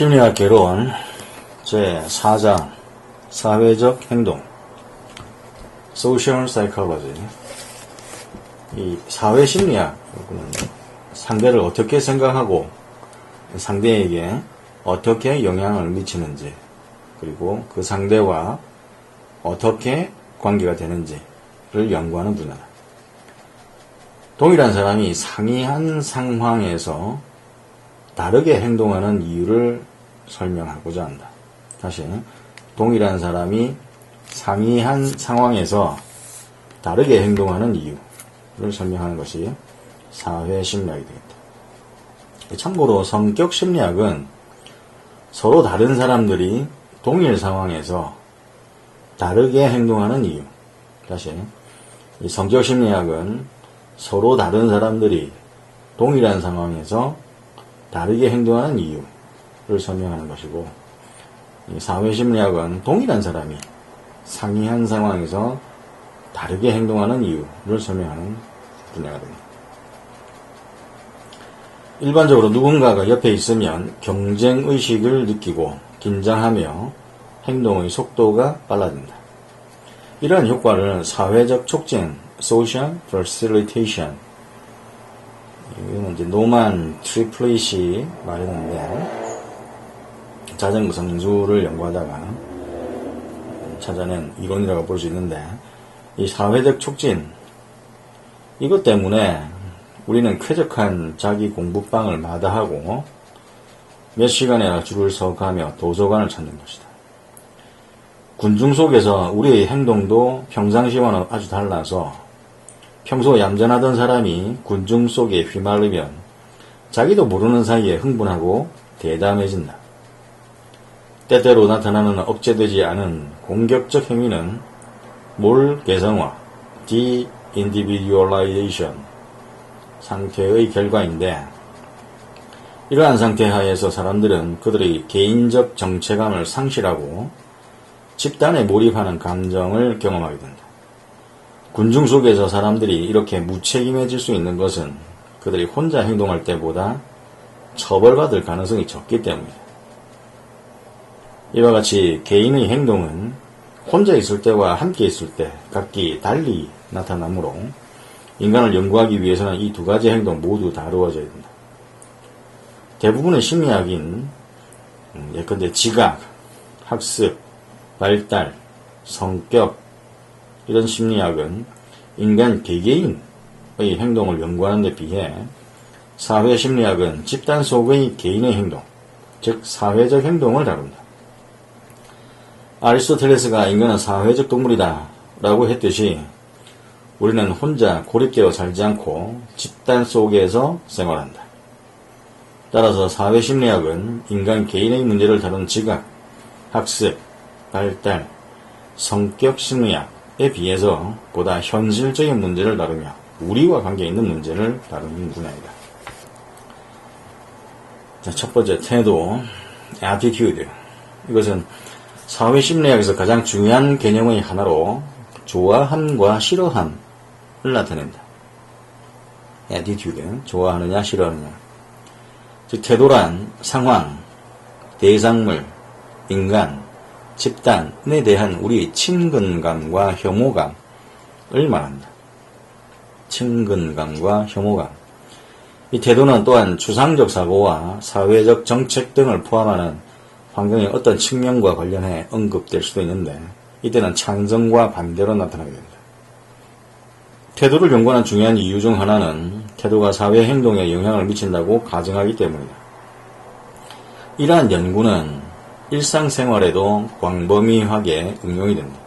심리학 개론 제4장 사회적 행동 Social Psychology. 이 사회 심리학, 상대를 어떻게 생각하고 상대에게 어떻게 영향을 미치는지, 그리고 그 상대와 어떻게 관계가 되는지를 연구하는 분야다. 동일한 사람이 상이한 상황에서 다르게 행동하는 이유를 설명하고자 한다. 다시, 동일한 사람이 상이한 상황에서 다르게 행동하는 이유를 설명하는 것이 사회심리학이 되겠다. 참고로 성격심리학은 서로 다른 사람들이 동일 상황에서 다르게 행동하는 이유. 다시, 이 성격심리학은 서로 다른 사람들이 동일한 상황에서 다르게 행동하는 이유를 설명하는 것이고, 이 사회심리학은 동일한 사람이 상이한 상황에서 다르게 행동하는 이유를 설명하는 분야가 됩니다. 일반적으로 누군가가 옆에 있으면 경쟁의식을 느끼고 긴장하며 행동의 속도가 빨라진다. 이러한 효과를 사회적 촉진, Social Facilitation, 이거는 이제 노만 트리플릿이 말했는데, 자전거 성수를 연구하다가 찾아낸 이론이라고 볼 수 있는데, 이 사회적 촉진, 이것 때문에 우리는 쾌적한 자기 공부방을 마다하고 몇 시간이나 줄을 서가며 도서관을 찾는 것이다. 군중 속에서 우리의 행동도 평상시와는 아주 달라서 평소 얌전하던 사람이 군중 속에 휘말리면 자기도 모르는 사이에 흥분하고 대담해진다. 때때로 나타나는 억제되지 않은 공격적 행위는 몰 개성화, de-individualization 상태의 결과인데, 이러한 상태 하에서 사람들은 그들의 개인적 정체감을 상실하고 집단에 몰입하는 감정을 경험하게 된다. 군중 속에서 사람들이 이렇게 무책임해질 수 있는 것은 그들이 혼자 행동할 때보다 처벌받을 가능성이 적기 때문이다. 이와 같이 개인의 행동은 혼자 있을 때와 함께 있을 때 각기 달리 나타나므로 인간을 연구하기 위해서는 이 두 가지 행동 모두 다루어져야 된다. 대부분의 심리학인 예컨대 지각, 학습, 발달, 성격, 이런 심리학은 인간 개개인의 행동을 연구하는 데 비해 사회심리학은 집단 속의 개인의 행동, 즉 사회적 행동을 다룬다. 아리스토텔레스가 인간은 사회적 동물이다 라고 했듯이 우리는 혼자 고립되어 살지 않고 집단 속에서 생활한다. 따라서 사회심리학은 인간 개인의 문제를 다룬 지각, 학습, 발달, 성격 심리학에 비해서 보다 현실적인 문제를 다루며 우리와 관계있는 문제를 다루는 분야이다. 자, 첫 번째 태도, attitude. 이것은 사회심리학에서 가장 중요한 개념의 하나로 좋아함과 싫어함을 나타낸다. attitude, 좋아하느냐 싫어하느냐. 즉 태도란 상황, 대상물, 인간, 집단에 대한 우리의 친근감과 혐오감을 말한다. 친근감과 혐오감. 이 태도는 또한 추상적 사고와 사회적 정책 등을 포함하는 환경의 어떤 측면과 관련해 언급될 수도 있는데, 이때는 찬성과 반대로 나타나게 된다. 태도를 연구하는 중요한 이유 중 하나는 태도가 사회 행동에 영향을 미친다고 가정하기 때문이다. 이러한 연구는 일상생활에도 광범위하게 응용이 된다.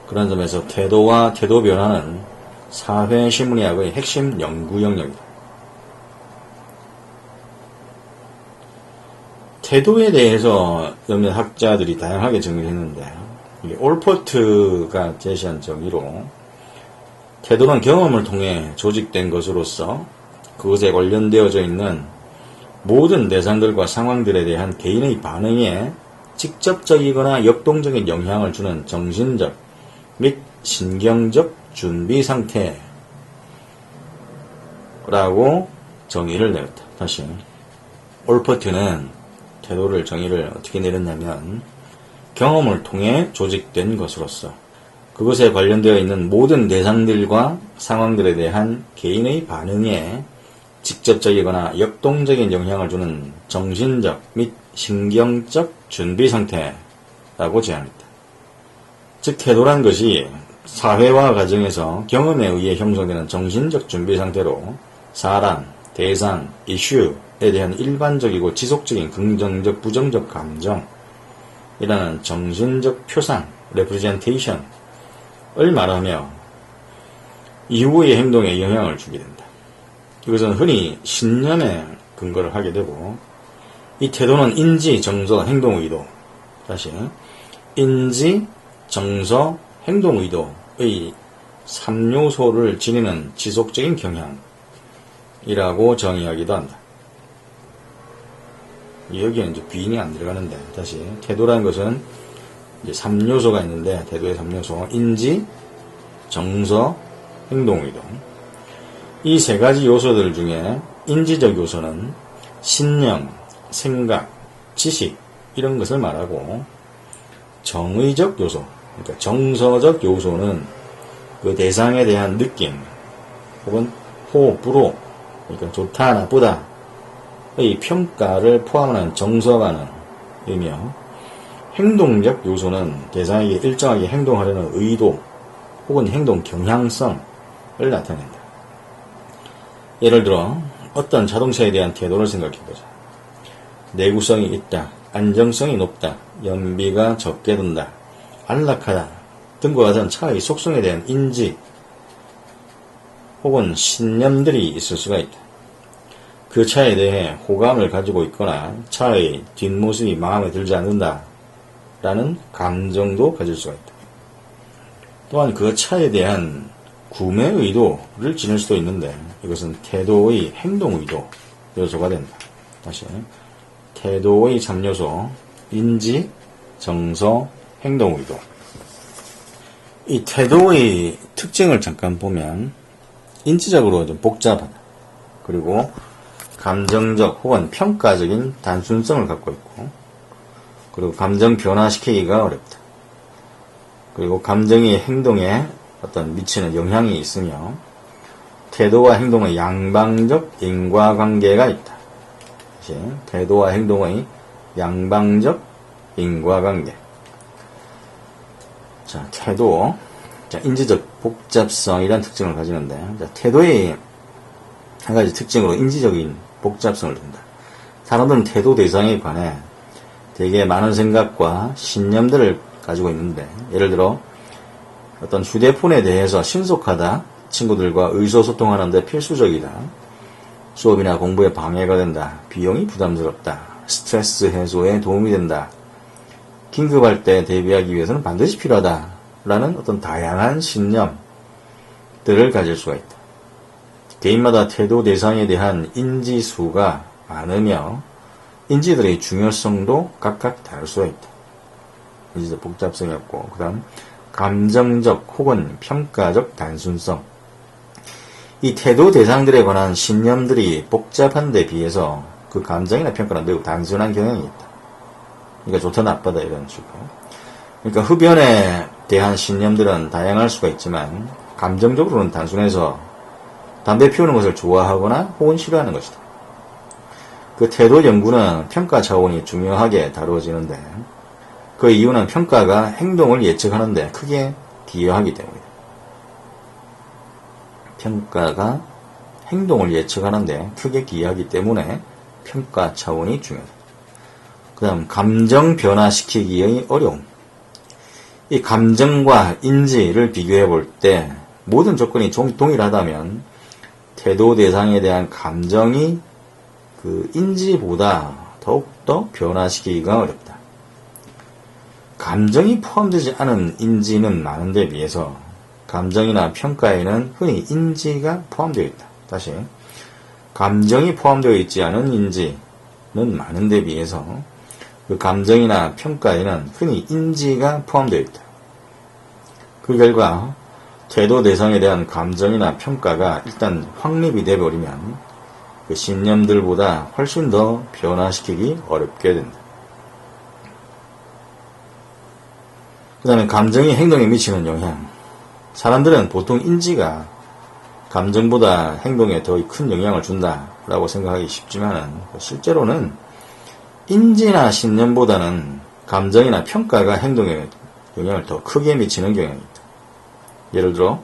그런 점에서 태도와 태도 변화는 사회심리학의 핵심 연구 영역이다. 태도에 대해서 몇몇 학자들이 다양하게 정의를 했는데, 올포트가 제시한 정의로 태도는 경험을 통해 조직된 것으로서 그것에 관련되어져 있는 모든 대상들과 상황들에 대한 개인의 반응에 직접적이거나 역동적인 영향을 주는 정신적 및 신경적 준비 상태라고 정의를 내렸다. 다시, 올퍼트는 태도를 정의를 어떻게 내렸냐면 경험을 통해 조직된 것으로서 그것에 관련되어 있는 모든 대상들과 상황들에 대한 개인의 반응에 직접적이거나 역동적인 영향을 주는 정신적 및 신경적 준비 상태라고 제안했다. 즉 태도란 것이 사회와 가정에서 경험에 의해 형성되는 정신적 준비 상태로 사람, 대상, 이슈에 대한 일반적이고 지속적인 긍정적, 부정적 감정이라는 정신적 표상, representation을 말하며 이후의 행동에 영향을 주게 된다. 이것은 흔히 신념에 근거를 하게 되고 이 태도는 인지, 정서, 행동, 의도 다시 인지, 정서, 행동, 의도의 3요소를 지니는 지속적인 경향이라고 정의하기도 한다. 여기에는 이제 비인이 안 들어가는데 다시 태도라는 것은 이제 3요소가 있는데 태도의 3요소 인지, 정서, 행동, 의도 이 세 가지 요소들 중에 인지적 요소는 신념, 생각, 지식 이런 것을 말하고 정의적 요소, 그러니까 정서적 요소는 그 대상에 대한 느낌 혹은 호, 불호, 그러니까 좋다, 나쁘다 의 평가를 포함하는 정서관을 의미며 행동적 요소는 대상에게 일정하게 행동하려는 의도 혹은 행동 경향성을 나타낸다. 예를 들어 어떤 자동차에 대한 태도를 생각해보자. 내구성이 있다, 안정성이 높다, 연비가 적게 든다, 안락하다 등과 같은 차의 속성에 대한 인지 혹은 신념들이 있을 수가 있다. 그 차에 대해 호감을 가지고 있거나 차의 뒷모습이 마음에 들지 않는다 라는 감정도 가질 수가 있다. 또한 그 차에 대한 구매 의도를 지닐 수도 있는데 이것은 태도의 행동 의도 요소가 된다. 다시 태도의 3요소 인지, 정서, 행동 의도 이 태도의 특징을 잠깐 보면 인지적으로 좀 복잡하다. 그리고 감정적 혹은 평가적인 단순성을 갖고 있고 그리고 감정 변화시키기가 어렵다. 그리고 감정이 행동에 어떤 미치는 영향이 있으며 태도와 행동의 양방적 인과관계가 있다. 다시 태도와 행동의 양방적 인과관계. 자, 태도. 자, 인지적 복잡성이라는 특징을 가지는데, 자, 태도의 한 가지 특징으로 인지적인 복잡성을 둔다. 사람들은 태도 대상에 관해 되게 많은 생각과 신념들을 가지고 있는데, 예를 들어, 어떤 휴대폰에 대해서 신속하다, 친구들과 의사소통하는데 필수적이다, 수업이나 공부에 방해가 된다, 비용이 부담스럽다, 스트레스 해소에 도움이 된다, 긴급할 때 대비하기 위해서는 반드시 필요하다 라는 어떤 다양한 신념들을 가질 수가 있다. 개인마다 태도 대상에 대한 인지수가 많으며 인지들의 중요성도 각각 다를 수가 있다. 인지적 복잡성이 없고 그 다음 감정적 혹은 평가적 단순성. 이 태도 대상들에 관한 신념들이 복잡한 데 비해서 그 감정이나 평가는 매우 단순한 경향이 있다. 그러니까 좋다 나쁘다 이런 식으로. 그러니까 흡연에 대한 신념들은 다양할 수가 있지만 감정적으로는 단순해서 담배 피우는 것을 좋아하거나 혹은 싫어하는 것이다. 그 태도 연구는 평가 차원이 중요하게 다루어지는데 그 이유는 평가가 행동을 예측하는데 크게 기여하기 때문이다. 평가가 행동을 예측하는데 크게 기여하기 때문에 평가 차원이 중요하다. 그 다음 감정 변화시키기의 어려움. 이 감정과 인지를 비교해 볼 때 모든 조건이 동일하다면 태도 대상에 대한 감정이 그 인지보다 더욱더 변화시키기가 어렵다. 감정이 포함되지 않은 인지는 많은데 비해서 감정이나 평가에는 흔히 인지가 포함되어 있다. 다시 감정이 포함되어 있지 않은 인지는 많은데 비해서 그 감정이나 평가에는 흔히 인지가 포함되어 있다. 그 결과 태도 대상에 대한 감정이나 평가가 일단 확립이 되어버리면 그 신념들보다 훨씬 더 변화시키기 어렵게 된다. 그 다음에 감정이 행동에 미치는 영향. 사람들은 보통 인지가 감정보다 행동에 더 큰 영향을 준다라고 생각하기 쉽지만 실제로는 인지나 신념보다는 감정이나 평가가 행동에 영향을 더 크게 미치는 경향이 있다. 예를 들어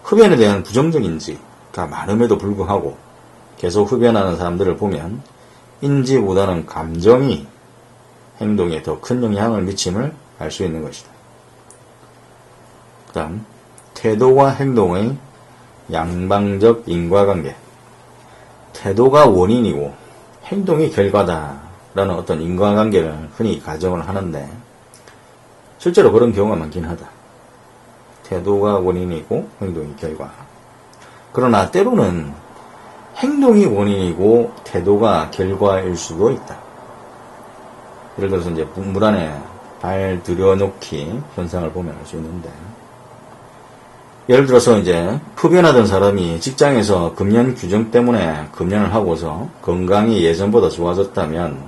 흡연에 대한 부정적 인지가 많음에도 불구하고 계속 흡연하는 사람들을 보면 인지보다는 감정이 행동에 더 큰 영향을 미침을 알 수 있는 것이다. 그 다음 태도와 행동의 양방적 인과관계. 태도가 원인이고 행동이 결과다라는 어떤 인과관계를 흔히 가정을 하는데 실제로 그런 경우가 많긴 하다. 태도가 원인이고 행동이 결과. 그러나 때로는 행동이 원인이고 태도가 결과일 수도 있다. 예를 들어서 이제 물 안에 발 들여놓기 현상을 보면 알 수 있는데, 예를 들어서 이제 흡연하던 사람이 직장에서 금연 규정 때문에 금연을 하고서 건강이 예전보다 좋아졌다면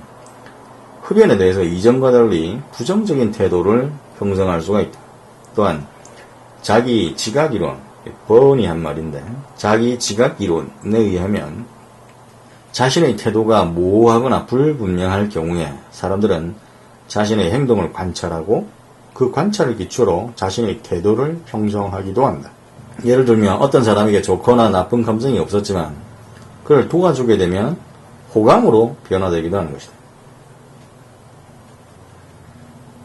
흡연에 대해서 이전과 달리 부정적인 태도를 형성할 수가 있다. 또한 자기 지각 이론, 버언이 한 말인데 자기 지각 이론에 의하면 자신의 태도가 모호하거나 불분명할 경우에 사람들은 자신의 행동을 관찰하고 그 관찰을 기초로 자신의 태도를 형성하기도 한다. 예를 들면 어떤 사람에게 좋거나 나쁜 감정이 없었지만 그를 도와주게 되면 호감으로 변화되기도 하는 것이다.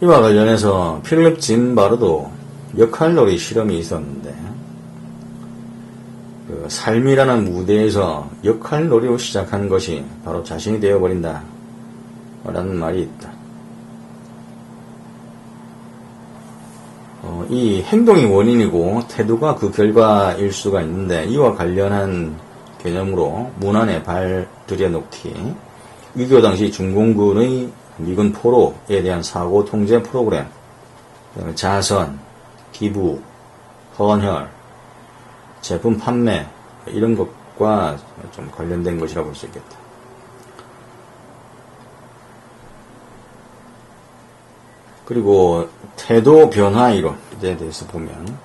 이와 관련해서 필립 짐바르도 역할놀이 실험이 있었는데 그 삶이라는 무대에서 역할놀이로 시작한 것이 바로 자신이 되어버린다 라는 말이 있다. 이 행동이 원인이고 태도가 그 결과일 수가 있는데 이와 관련한 개념으로 문 안에 발 들여놓기, 위교 당시 중공군의 미군 포로에 대한 사고 통제 프로그램, 그다음에 자선, 기부, 헌혈, 제품 판매 이런 것과 좀 관련된 것이라고 볼 수 있겠다. 그리고 태도 변화 이론에 대해서 보면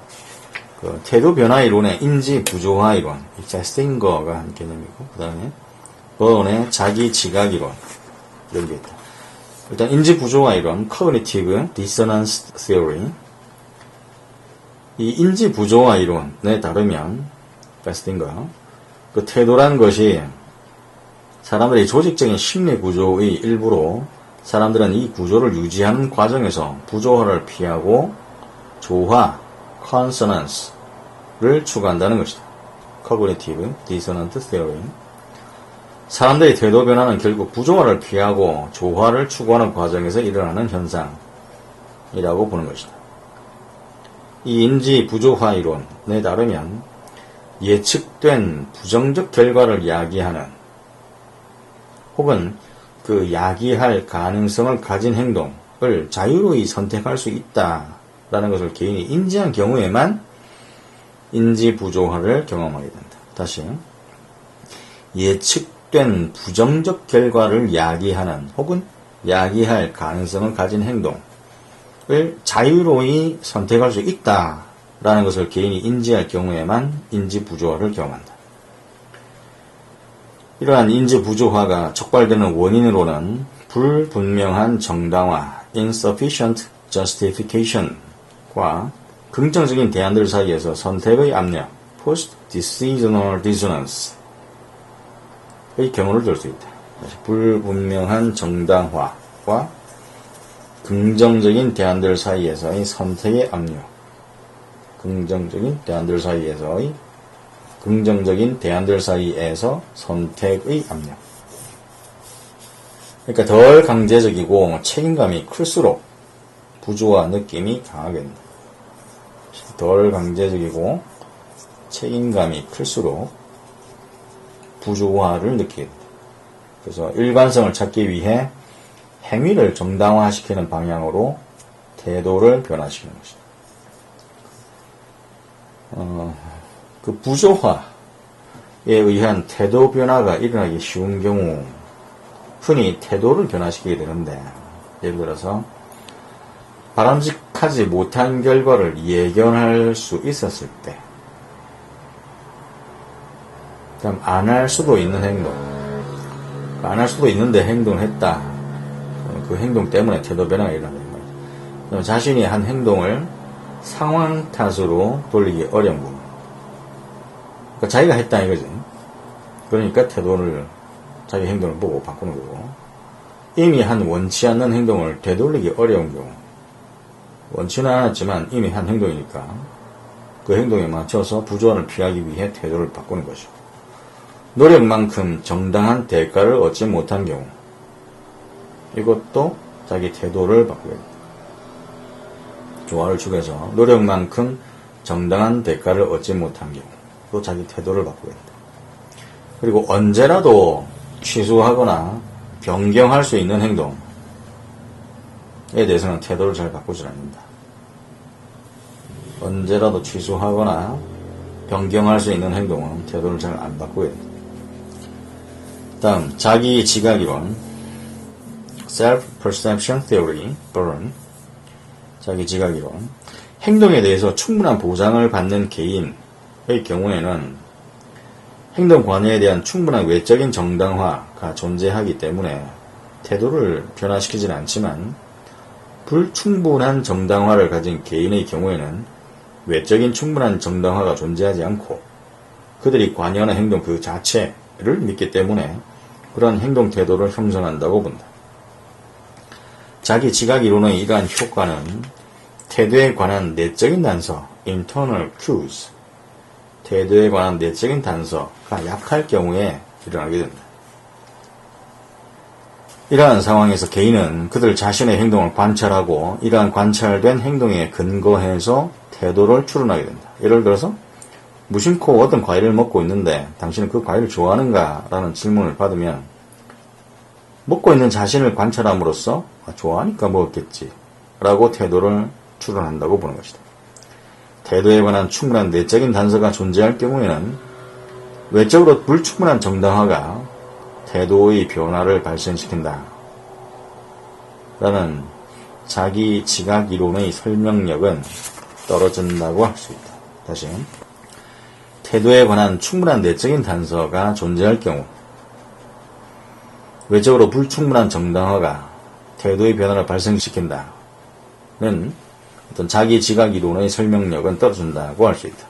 그 태도 변화 이론의 인지 부조화 이론, 제스팅거가 한 개념이고 그 다음에 버언의 자기 지각 이론 이런 게 있다. 일단 인지 부조화 이론, Cognitive Dissonance Theory. 이 인지 부조화 이론에 따르면 제스팅거 그 태도란 것이 사람들의 조직적인 심리 구조의 일부로 사람들은 이 구조를 유지하는 과정에서 부조화를 피하고 조화, consonance를 추구한다는 것이다. Cognitive Dissonance Theory. 사람들의 태도 변화는 결국 부조화를 피하고 조화를 추구하는 과정에서 일어나는 현상이라고 보는 것이다. 이 인지 부조화 이론에 따르면 예측된 부정적 결과를 야기하는 혹은 그 야기할 가능성을 가진 행동을 자유로이 선택할 수 있다라는 것을 개인이 인지한 경우에만 인지 부조화를 경험하게 된다. 다시 예측된 부정적 결과를 야기하는 혹은 야기할 가능성을 가진 행동을 자유로이 선택할 수 있다라는 것을 개인이 인지할 경우에만 인지 부조화를 경험한다. 이러한 인지 부조화가 촉발되는 원인으로는 불분명한 정당화, insufficient justification과 긍정적인 대안들 사이에서 선택의 압력, post-decisional dissonance의 경우를 들 수 있다. 불분명한 정당화와 긍정적인 대안들 사이에서의 선택의 압력, 긍정적인 대안들 사이에서 선택의 압력. 그러니까 덜 강제적이고 책임감이 클수록 부조화 느낌이 강하게 된다. 덜 강제적이고 책임감이 클수록 부조화를 느끼게 된다. 그래서 일관성을 찾기 위해 행위를 정당화시키는 방향으로 태도를 변화시키는 것이다. 그 부조화, 의한 태도 변화가 일어나기 쉬운 경우 흔히 태도를 변화시키게 되는데, 예를 들어서 바람직하지 못한 결과를 예견할 수 있었을 때, 그다음 안 할 수도 있는 행동, 안 할 수도 있는데 행동을 했다. 그 행동 때문에 태도 변화가 일어나는 거예요. 자신이 한 행동을 상황 탓으로 돌리기 어려운 부분. 그러니까 자기가 했다 이거지. 그러니까 태도를, 자기 행동을 보고 바꾸는 거고, 이미 한 원치 않는 행동을 되돌리기 어려운 경우, 원치는 않았지만 이미 한 행동이니까 그 행동에 맞춰서 부조화를 피하기 위해 태도를 바꾸는 것이고, 노력만큼 정당한 대가를 얻지 못한 경우, 이것도 자기 태도를 바꾸게 됩니다. 조화를 축해서 노력만큼 정당한 대가를 얻지 못한 경우, 또 자기 태도를 바꾸게 됩니다. 그리고 언제라도 취소하거나 변경할 수 있는 행동에 대해서는 태도를 잘 바꾸지 않는다. 언제라도 취소하거나 변경할 수 있는 행동은 태도를 잘 안 바꾸게 됩니다. 다음, 자기 지각이론, Self-Perception Theory, Byrne. 자기 지각이론. 행동에 대해서 충분한 보장을 받는 개인의 경우에는 행동 관여에 대한 충분한 외적인 정당화가 존재하기 때문에 태도를 변화시키지는 않지만, 불충분한 정당화를 가진 개인의 경우에는 외적인 충분한 정당화가 존재하지 않고 그들이 관여하는 행동 그 자체를 믿기 때문에 그러한 행동 태도를 형성한다고 본다. 자기 지각 이론의 이러한 효과는 태도에 관한 내적인 단서, internal cues, 태도에 관한 내적인 단서가 약할 경우에 일어나게 된다. 이러한 상황에서 개인은 그들 자신의 행동을 관찰하고 이러한 관찰된 행동에 근거해서 태도를 추론하게 된다. 예를 들어서 무심코 어떤 과일을 먹고 있는데 당신은 그 과일을 좋아하는가? 라는 질문을 받으면 먹고 있는 자신을 관찰함으로써 좋아하니까 먹었겠지 라고 태도를 추론한다고 보는 것이다. 태도에 관한 충분한 내적인 단서가 존재할 경우에는 외적으로 불충분한 정당화가 태도의 변화를 발생시킨다 라는 자기 지각 이론의 설명력은 떨어진다고 할 수 있다. 다시, 태도에 관한 충분한 내적인 단서가 존재할 경우 외적으로 불충분한 정당화가 태도의 변화를 발생시킨다는 어떤 자기 지각 이론의 설명력은 떨어진다고 할 수 있다.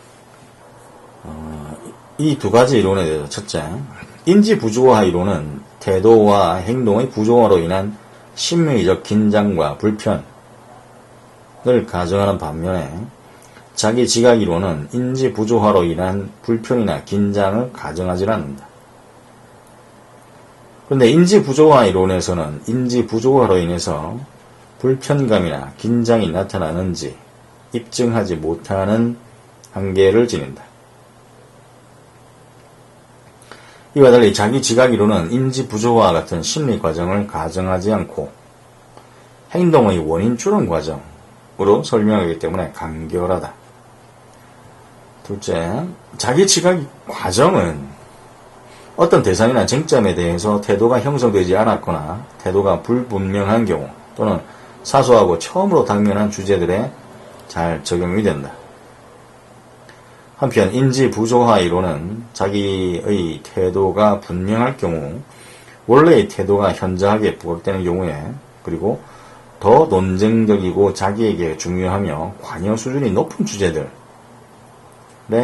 이 두 가지 이론에 대해서 첫째, 인지 부조화 이론은 태도와 행동의 부조화로 인한 심리적 긴장과 불편을 가정하는 반면에 자기 지각 이론은 인지 부조화로 인한 불편이나 긴장을 가정하지 않는다. 그런데 인지 부조화 이론에서는 인지 부조화로 인해서 불편감이나 긴장이 나타나는지 입증하지 못하는 한계를 지닌다. 이와 달리 자기 지각 이론은 인지 부조화와 같은 심리 과정을 가정하지 않고 행동의 원인 추론 과정으로 설명하기 때문에 간결하다. 둘째, 자기 지각 과정은 어떤 대상이나 쟁점에 대해서 태도가 형성되지 않았거나 태도가 불분명한 경우 또는 사소하고 처음으로 당면한 주제들에 잘 적용이 된다. 한편 인지 부조화 이론은 자기의 태도가 분명할 경우 원래의 태도가 현저하게 부각되는 경우에, 그리고 더 논쟁적이고 자기에게 중요하며 관여 수준이 높은 주제들에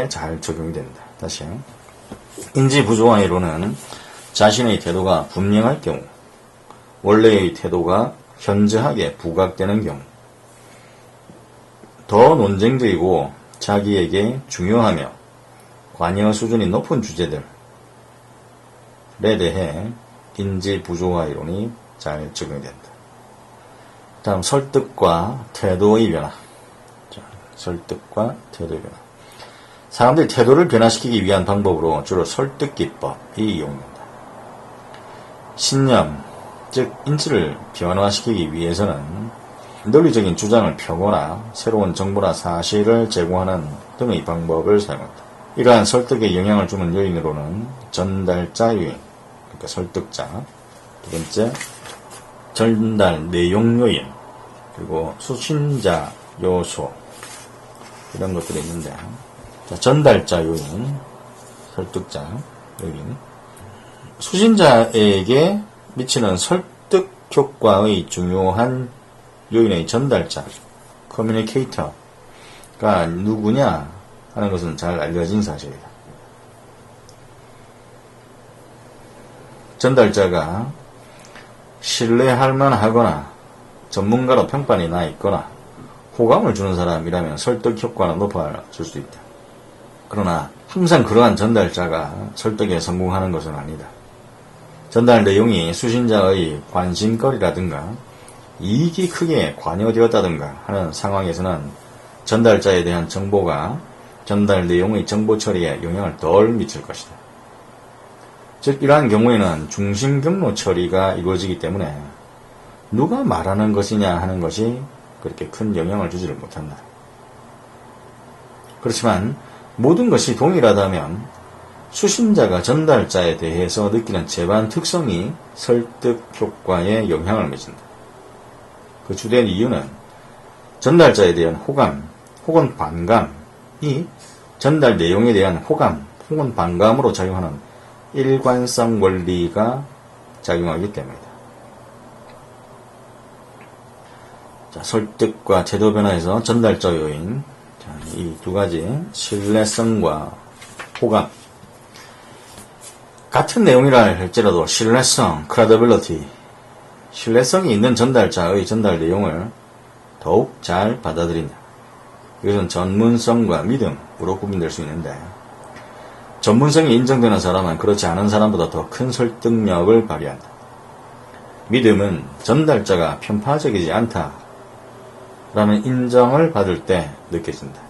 잘 적용이 된다. 다시, 인지 부조화 이론은 자신의 태도가 분명할 경우 원래의 태도가 현저하게 부각되는 경우, 더 논쟁적이고 자기에게 중요하며 관여 수준이 높은 주제들에 대해 인지 부조화 이론이 잘 적용이 된다. 다음, 설득과 태도의 변화. 설득과 태도의 변화. 사람들이 태도를 변화시키기 위한 방법으로 주로 설득 기법이 이용된다. 신념, 즉 인지를 변화시키기 위해서는 논리적인 주장을 펴거나 새로운 정보나 사실을 제공하는 등의 방법을 사용한다. 이러한 설득에 영향을 주는 요인으로는 전달자 요인, 그러니까 설득자, 두 번째 전달 내용 요인, 그리고 수신자 요소, 이런 것들이 있는데, 자, 전달자 요인, 설득자 요인, 수신자에게 미치는 설득 효과의 중요한 요인의 전달자, 커뮤니케이터가 누구냐 하는 것은 잘 알려진 사실이다. 전달자가 신뢰할 만하거나 전문가로 평판이 나 있거나 호감을 주는 사람이라면 설득 효과는 높아질 수 있다. 그러나 항상 그러한 전달자가 설득에 성공하는 것은 아니다. 전달 내용이 수신자의 관심거리라든가 이익이 크게 관여되었다든가 하는 상황에서는 전달자에 대한 정보가 전달 내용의 정보 처리에 영향을 덜 미칠 것이다. 즉 이러한 경우에는 중심 경로 처리가 이루어지기 때문에 누가 말하는 것이냐 하는 것이 그렇게 큰 영향을 주지를 못한다. 그렇지만 모든 것이 동일하다면 수신자가 전달자에 대해서 느끼는 재반 특성이 설득 효과에 영향을 미친다. 그 주된 이유는 전달자에 대한 호감 혹은 반감이 전달 내용에 대한 호감 혹은 반감으로 작용하는 일관성 원리가 작용하기 때문이다. 자, 설득과 태도 변화에서 전달자 요인, 이 두 가지 신뢰성과 호감, 같은 내용이라 할지라도 신뢰성, credibility, 신뢰성이 있는 전달자의 전달 내용을 더욱 잘 받아들인다. 이것은 전문성과 믿음으로 구분될 수 있는데, 전문성이 인정되는 사람은 그렇지 않은 사람보다 더 큰 설득력을 발휘한다. 믿음은 전달자가 편파적이지 않다라는 인정을 받을 때 느껴진다.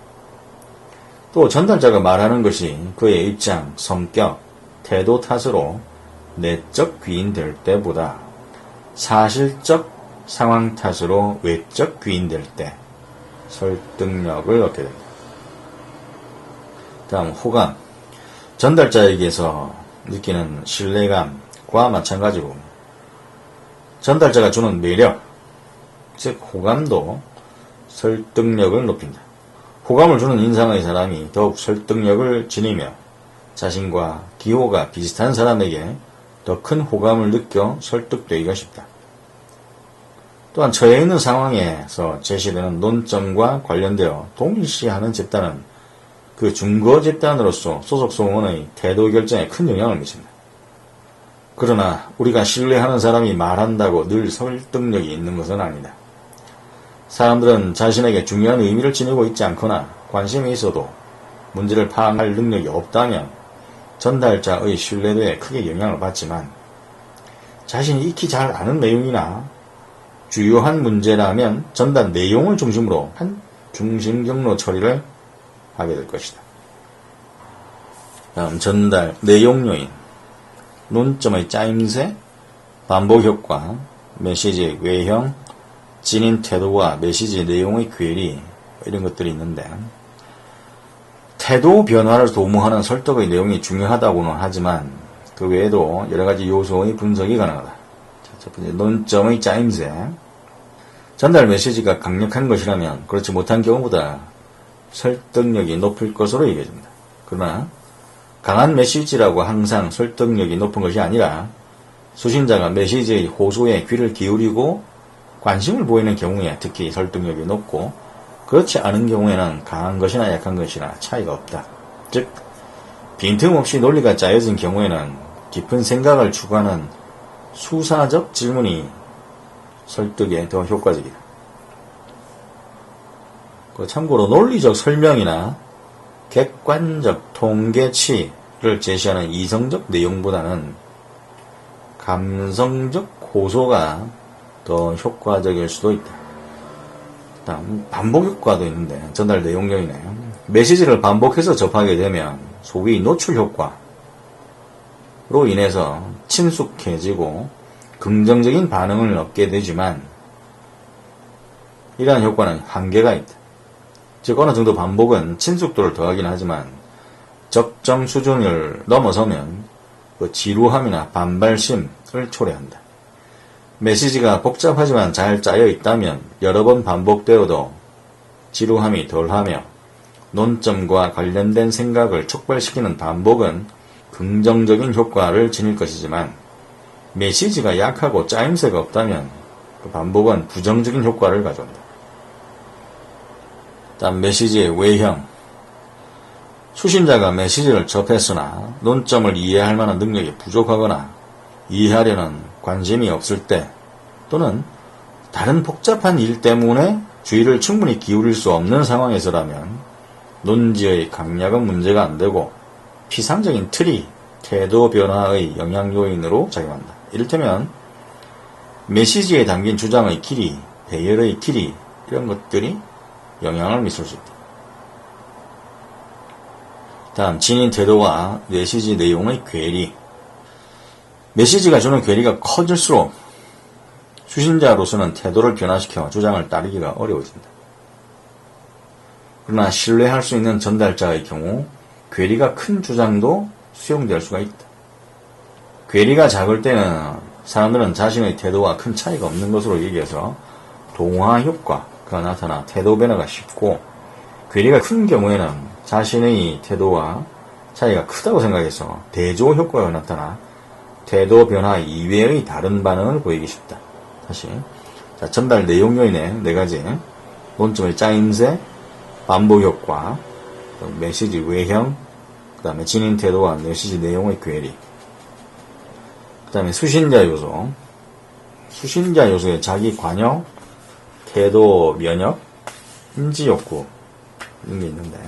또 전달자가 말하는 것이 그의 입장, 성격, 태도 탓으로 내적 귀인될 때보다 사실적 상황 탓으로 외적 귀인될 때 설득력을 얻게 된다. 다음 호감, 전달자에게서 느끼는 신뢰감과 마찬가지로 전달자가 주는 매력, 즉 호감도 설득력을 높인다. 호감을 주는 인상의 사람이 더욱 설득력을 지니며 자신과 기호가 비슷한 사람에게 더 큰 호감을 느껴 설득되기가 쉽다. 또한 처해 있는 상황에서 제시되는 논점과 관련되어 동일시하는 집단은 그 중거 집단으로서 소속 성원의 태도 결정에 큰 영향을 미친다. 그러나 우리가 신뢰하는 사람이 말한다고 늘 설득력이 있는 것은 아니다. 사람들은 자신에게 중요한 의미를 지니고 있지 않거나 관심이 있어도 문제를 파악할 능력이 없다면 전달자의 신뢰도에 크게 영향을 받지만, 자신이 익히 잘 아는 내용이나 주요한 문제라면 전달 내용을 중심으로 한 중심 경로 처리를 하게 될 것이다. 다음 전달 내용 요인, 논점의 짜임새, 반복 효과, 메시지의 외형, 진인 태도와 메시지 내용의 괴리, 이런 것들이 있는데, 태도 변화를 도모하는 설득의 내용이 중요하다고는 하지만 그 외에도 여러 가지 요소의 분석이 가능하다. 첫 번째, 논점의 짜임새. 전달 메시지가 강력한 것이라면 그렇지 못한 경우보다 설득력이 높을 것으로 여겨집니다. 그러나 강한 메시지라고 항상 설득력이 높은 것이 아니라 수신자가 메시지의 호소에 귀를 기울이고 관심을 보이는 경우에 특히 설득력이 높고, 그렇지 않은 경우에는 강한 것이나 약한 것이나 차이가 없다. 즉 빈틈없이 논리가 짜여진 경우에는 깊은 생각을 추구하는 수사적 질문이 설득에 더 효과적이다. 참고로 논리적 설명이나 객관적 통계치를 제시하는 이성적 내용보다는 감성적 호소가 더 효과적일 수도 있다. 다음 반복 효과도 있는데, 전달 내용 요인에 메시지를 반복해서 접하게 되면 소위 노출 효과로 인해서 친숙해지고 긍정적인 반응을 얻게 되지만, 이러한 효과는 한계가 있다. 즉 어느 정도 반복은 친숙도를 더하긴 하지만 적정 수준을 넘어서면 그 지루함이나 반발심을 초래한다. 메시지가 복잡하지만 잘 짜여 있다면 여러 번 반복되어도 지루함이 덜하며 논점과 관련된 생각을 촉발시키는 반복은 긍정적인 효과를 지닐 것이지만 메시지가 약하고 짜임새가 없다면 그 반복은 부정적인 효과를 가져온다. 다음 메시지의 외형. 수신자가 메시지를 접했으나 논점을 이해할 만한 능력이 부족하거나 이해하려는 관심이 없을 때 또는 다른 복잡한 일 때문에 주의를 충분히 기울일 수 없는 상황에서라면 논지의 강약은 문제가 안 되고 피상적인 틀이 태도 변화의 영향 요인으로 작용한다. 이를테면 메시지에 담긴 주장의 길이, 배열의 길이 이런 것들이 영향을 미칠 수 있다. 다음 진인 태도와 메시지 내용의 괴리. 메시지가 주는 괴리가 커질수록 수신자로서는 태도를 변화시켜 주장을 따르기가 어려워진다. 그러나 신뢰할 수 있는 전달자의 경우 괴리가 큰 주장도 수용될 수가 있다. 괴리가 작을 때는 사람들은 자신의 태도와 큰 차이가 없는 것으로 얘기해서 동화 효과가 나타나 태도 변화가 쉽고, 괴리가 큰 경우에는 자신의 태도와 차이가 크다고 생각해서 대조 효과가 나타나 태도 변화 이외의 다른 반응을 보이기 쉽다. 다시 전달 내용 요인의 4가지: 논점의 짜임새, 반복 효과, 메시지 외형, 그 다음에 진인 태도와 메시지 내용의 괴리. 그 다음에 수신자 요소. 수신자 요소의 자기 관여, 태도 면역, 인지 욕구 이런 게 있는데,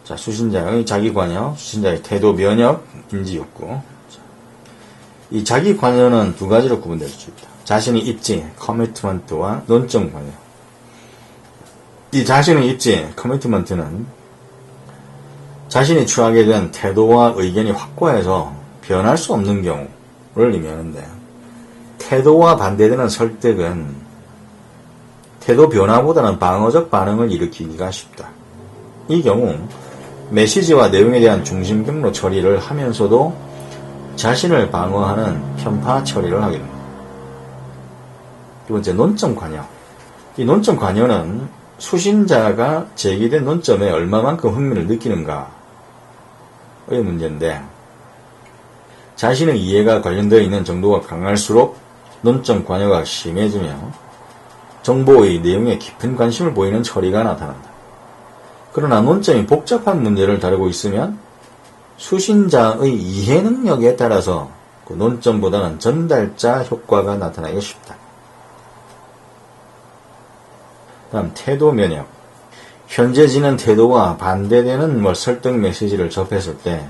자, 수신자의 자기 관여, 수신자의 태도 면역, 인지 욕구. 이 자기 관여는 2가지로 구분될 수 있다. 자신의 입지, 커미트먼트와 논점 관여. 이 자신의 입지, 커미트먼트는 자신이 취하게 된 태도와 의견이 확고해서 변할 수 없는 경우를 의미하는데, 태도와 반대되는 설득은 태도 변화보다는 방어적 반응을 일으키기가 쉽다. 이 경우 메시지와 내용에 대한 중심 경로 처리를 하면서도 자신을 방어하는 편파 처리를 하게 됩니다. 2번째, 논점 관여. 이 논점 관여는 수신자가 제기된 논점에 얼마만큼 흥미를 느끼는가의 문제인데, 자신의 이해가 관련되어 있는 정도가 강할수록 논점 관여가 심해지며 정보의 내용에 깊은 관심을 보이는 처리가 나타난다. 그러나 논점이 복잡한 문제를 다루고 있으면 수신자의 이해 능력에 따라서 그 논점보다는 전달자 효과가 나타나기 쉽다. 다음 태도 면역. 현재 지닌 태도와 반대되는 설득 메시지를 접했을 때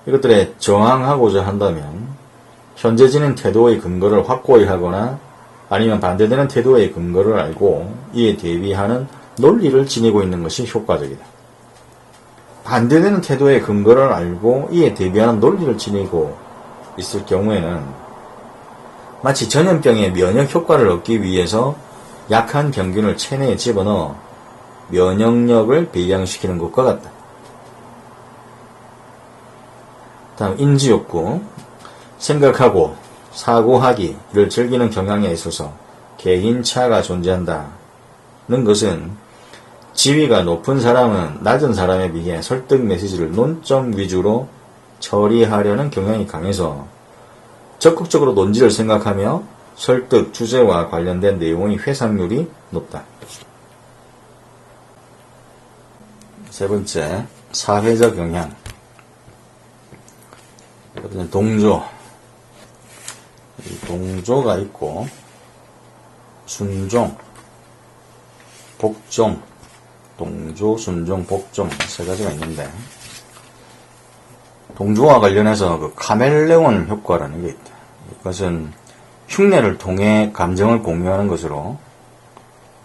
이것들에 저항하고자 한다면 현재 지닌 태도의 근거를 확고히 하거나 아니면 반대되는 태도의 근거를 알고 이에 대비하는 논리를 지니고 있는 것이 효과적이다. 반대되는 태도의 근거를 알고 이에 대비하는 논리를 지니고 있을 경우에는 마치 전염병의 면역 효과를 얻기 위해서 약한 병균을 체내에 집어넣어 면역력을 배양시키는 것과 같다. 다음 인지욕구. 생각하고 사고하기를 즐기는 경향에 있어서 개인차가 존재한다는 것은 지위가 높은 사람은 낮은 사람에 비해 설득 메시지를 논점 위주로 처리하려는 경향이 강해서 적극적으로 논지를 생각하며 설득 주제와 관련된 내용의 회상률이 높다. 3번째, 사회적 영향. 동조. 동조가 있고 순종, 복종, 동조, 순종, 복종 3가지가 있는데, 동조와 관련해서 그 카멜레온 효과라는 게 있다. 이것은 흉내를 통해 감정을 공유하는 것으로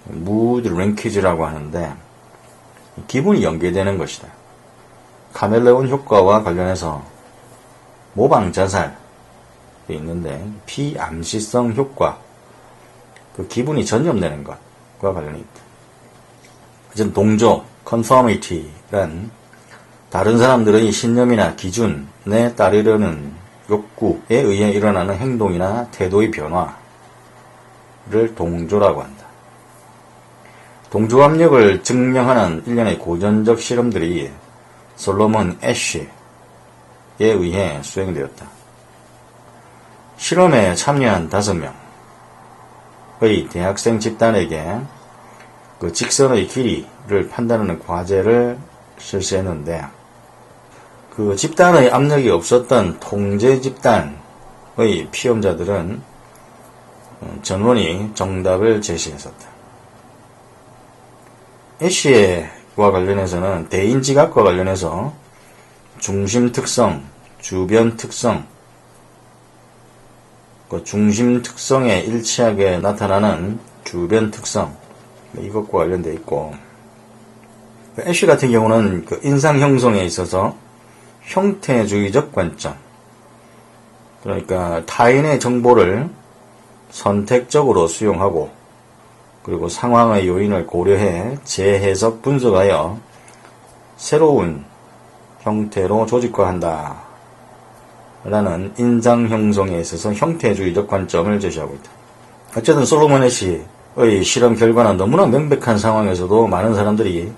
무드 랭키지라고 하는데, 기분이 연계되는 것이다. 카멜레온 효과와 관련해서 모방 자살이 있는데, 피암시성 효과, 그 기분이 전염되는 것과 관련이 있다. 어쨌든 동조, conformity란 다른 사람들의 신념이나 기준에 따르려는 욕구에 의해 일어나는 행동이나 태도의 변화를 동조라고 한다. 동조압력을 증명하는 일련의 고전적 실험들이 솔로몬 애쉬에 의해 수행되었다. 실험에 참여한 5명의 대학생 집단에게 그 직선의 길이를 판단하는 과제를 실시했는데, 그 집단의 압력이 없었던 통제 집단의 피험자들은 전원이 정답을 제시했었다. 애쉬와 관련해서는 대인지각과 관련해서 중심 특성, 주변 특성, 그 중심 특성에 일치하게 나타나는 주변 특성, 이것과 관련되어 있고, 애쉬 같은 경우는 그 인상 형성에 있어서 형태주의적 관점, 그러니까 타인의 정보를 선택적으로 수용하고, 그리고 상황의 요인을 고려해 재해석 분석하여 새로운 형태로 조직화한다 라는 인상 형성에 있어서 형태주의적 관점을 제시하고 있다. 어쨌든 솔로몬 애쉬의 실험 결과는 너무나 명백한 상황에서도 많은 사람들이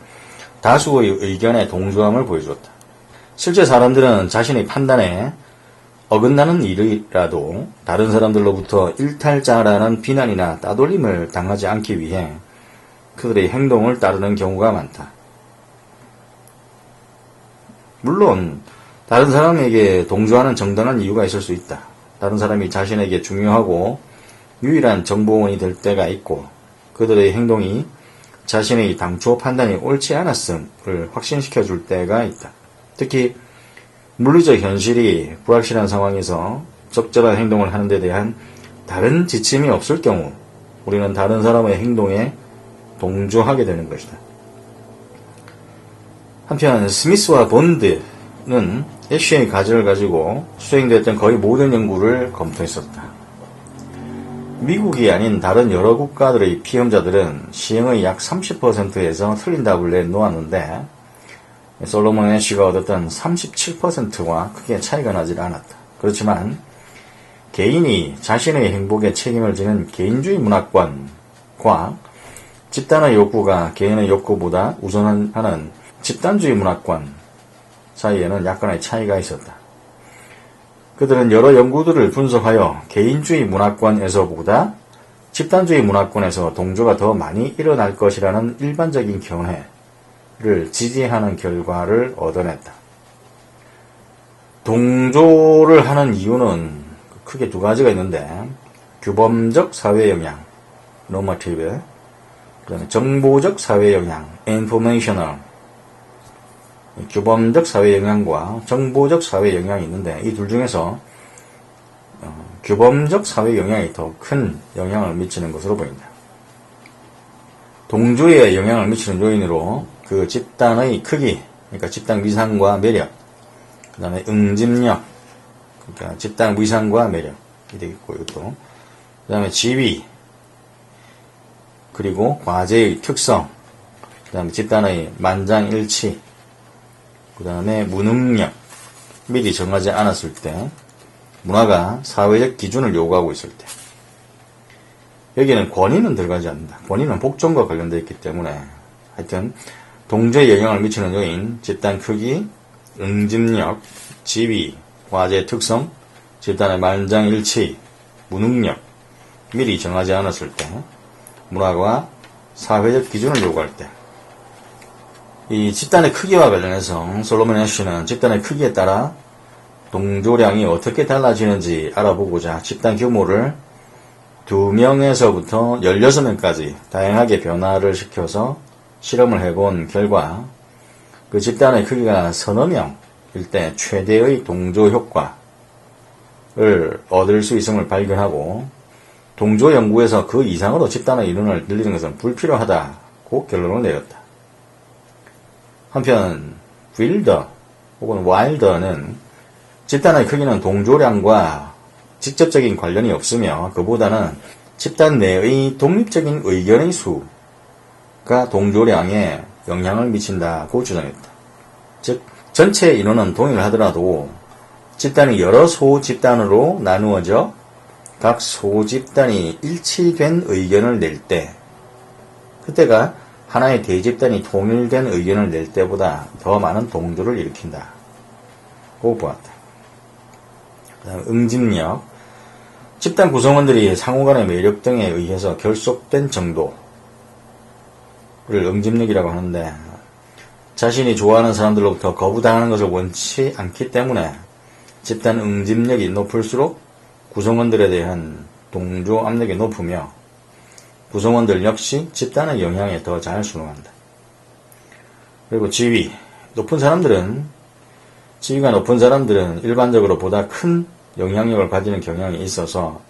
다수의 의견에 동조함을 보여주었다. 실제 사람들은 자신의 판단에 어긋나는 일이라도 다른 사람들로부터 일탈자라는 비난이나 따돌림을 당하지 않기 위해 그들의 행동을 따르는 경우가 많다. 물론 다른 사람에게 동조하는 정당한 이유가 있을 수 있다. 다른 사람이 자신에게 중요하고 유일한 정보원이 될 때가 있고, 그들의 행동이 자신의 당초 판단이 옳지 않았음을 확신시켜 줄 때가 있다. 특히 물리적 현실이 불확실한 상황에서 적절한 행동을 하는 데 대한 다른 지침이 없을 경우 우리는 다른 사람의 행동에 동조하게 되는 것이다. 한편 스미스와 본드는 애쉬의 가설을 가지고 수행되었던 거의 모든 연구를 검토했었다. 미국이 아닌 다른 여러 국가들의 피험자들은 시행의 약 30%에서 틀린 답을 내놓았는데, 솔로몬 애쉬가 얻었던 37%와 크게 차이가 나질 않았다. 그렇지만 개인이 자신의 행복에 책임을 지는 개인주의 문화권과 집단의 욕구가 개인의 욕구보다 우선하는 집단주의 문화권 사이에는 약간의 차이가 있었다. 그들은 여러 연구들을 분석하여 개인주의 문화권에서보다 집단주의 문화권에서 동조가 더 많이 일어날 것이라는 일반적인 견해를 지지하는 결과를 얻어냈다. 동조를 하는 이유는 크게 두 가지가 있는데, 규범적 사회 영향, normative, 그다음에 정보적 사회 영향, informational. 규범적 사회 영향과 정보적 사회 영향이 있는데, 이 둘 중에서 규범적 사회 영향이 더 큰 영향을 미치는 것으로 보인다. 동조에 영향을 미치는 요인으로 그 집단의 크기, 그러니까 집단 위상과 매력, 그 다음에 응집력, 그러니까 집단 위상과 매력이 되겠고, 이것도 그 다음에 지위, 그리고 과제의 특성, 그 다음에 집단의 만장일치, 그 다음에 무능력, 미리 정하지 않았을 때, 문화가 사회적 기준을 요구하고 있을 때, 여기에는 권위는 들어가지 않는다. 권위는 복종과 관련되어 있기 때문에, 하여튼 동조에 영향을 미치는 요인, 집단 크기, 응집력, 지위, 과제 특성, 집단의 만장일치, 무능력, 미리 정하지 않았을 때, 문화가 사회적 기준을 요구할 때, 이 집단의 크기와 관련해서 솔로몬 애쉬는 집단의 크기에 따라 동조량이 어떻게 달라지는지 알아보고자 집단 규모를 2명에서부터 16명까지 다양하게 변화를 시켜서 실험을 해본 결과, 그 집단의 크기가 서너 명일 때 최대의 동조 효과를 얻을 수 있음을 발견하고, 동조 연구에서 그 이상으로 집단의 인원을 늘리는 것은 불필요하다고 결론을 내렸다. 한편 필더 혹은 와일더는 집단의 크기는 동조량과 직접적인 관련이 없으며 그보다는 집단 내의 독립적인 의견의 수가 동조량에 영향을 미친다고 주장했다. 즉 전체 인원은 동일하더라도 집단이 여러 소집단으로 나누어져 각 소집단이 일치된 의견을 낼 때, 그때가 하나의 대집단이 통일된 의견을 낼 때보다 더 많은 동조를 일으킨다 고 보았다. 그다음 응집력, 집단 구성원들이 상호간의 매력 등에 의해서 결속된 정도를 응집력이라고 하는데, 자신이 좋아하는 사람들로부터 거부당하는 것을 원치 않기 때문에 집단 응집력이 높을수록 구성원들에 대한 동조 압력이 높으며 구성원들 역시 집단의 영향에 더 잘 순응한다. 그리고 지위가 높은 사람들은 일반적으로 보다 큰 영향력을 가지는 경향이 있어서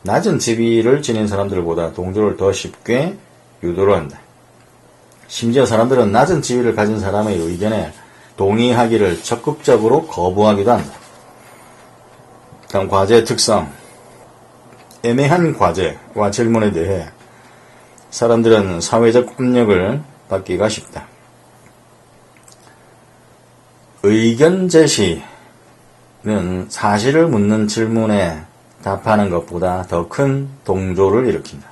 낮은 지위를 지닌 사람들보다 동조를 더 쉽게 유도를 한다. 심지어 사람들은 낮은 지위를 가진 사람의 의견에 동의하기를 적극적으로 거부하기도 한다. 다음 과제의 특성. 애매한 과제와 질문에 대해 사람들은 사회적 압력을 받기가 쉽다. 의견 제시는 사실을 묻는 질문에 답하는 것보다 더 큰 동조를 일으킨다.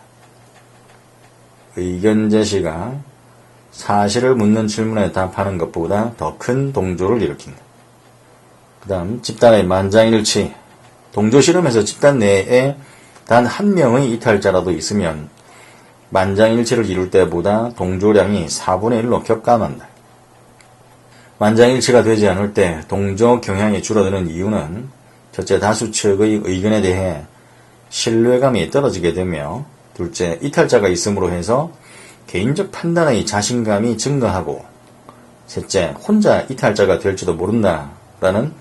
의견 제시가 사실을 묻는 질문에 답하는 것보다 더 큰 동조를 일으킨다. 그 다음 집단의 만장일치. 동조 실험에서 집단 내에 단 한 명의 이탈자라도 있으면 만장일치를 이룰 때보다 동조량이 4분의 1로 격감한다. 만장일치가 되지 않을 때 동조 경향이 줄어드는 이유는 첫째, 다수 측의 의견에 대해 신뢰감이 떨어지게 되며, 둘째, 이탈자가 있음으로 해서 개인적 판단의 자신감이 증가하고, 셋째, 혼자 이탈자가 될지도 모른다라는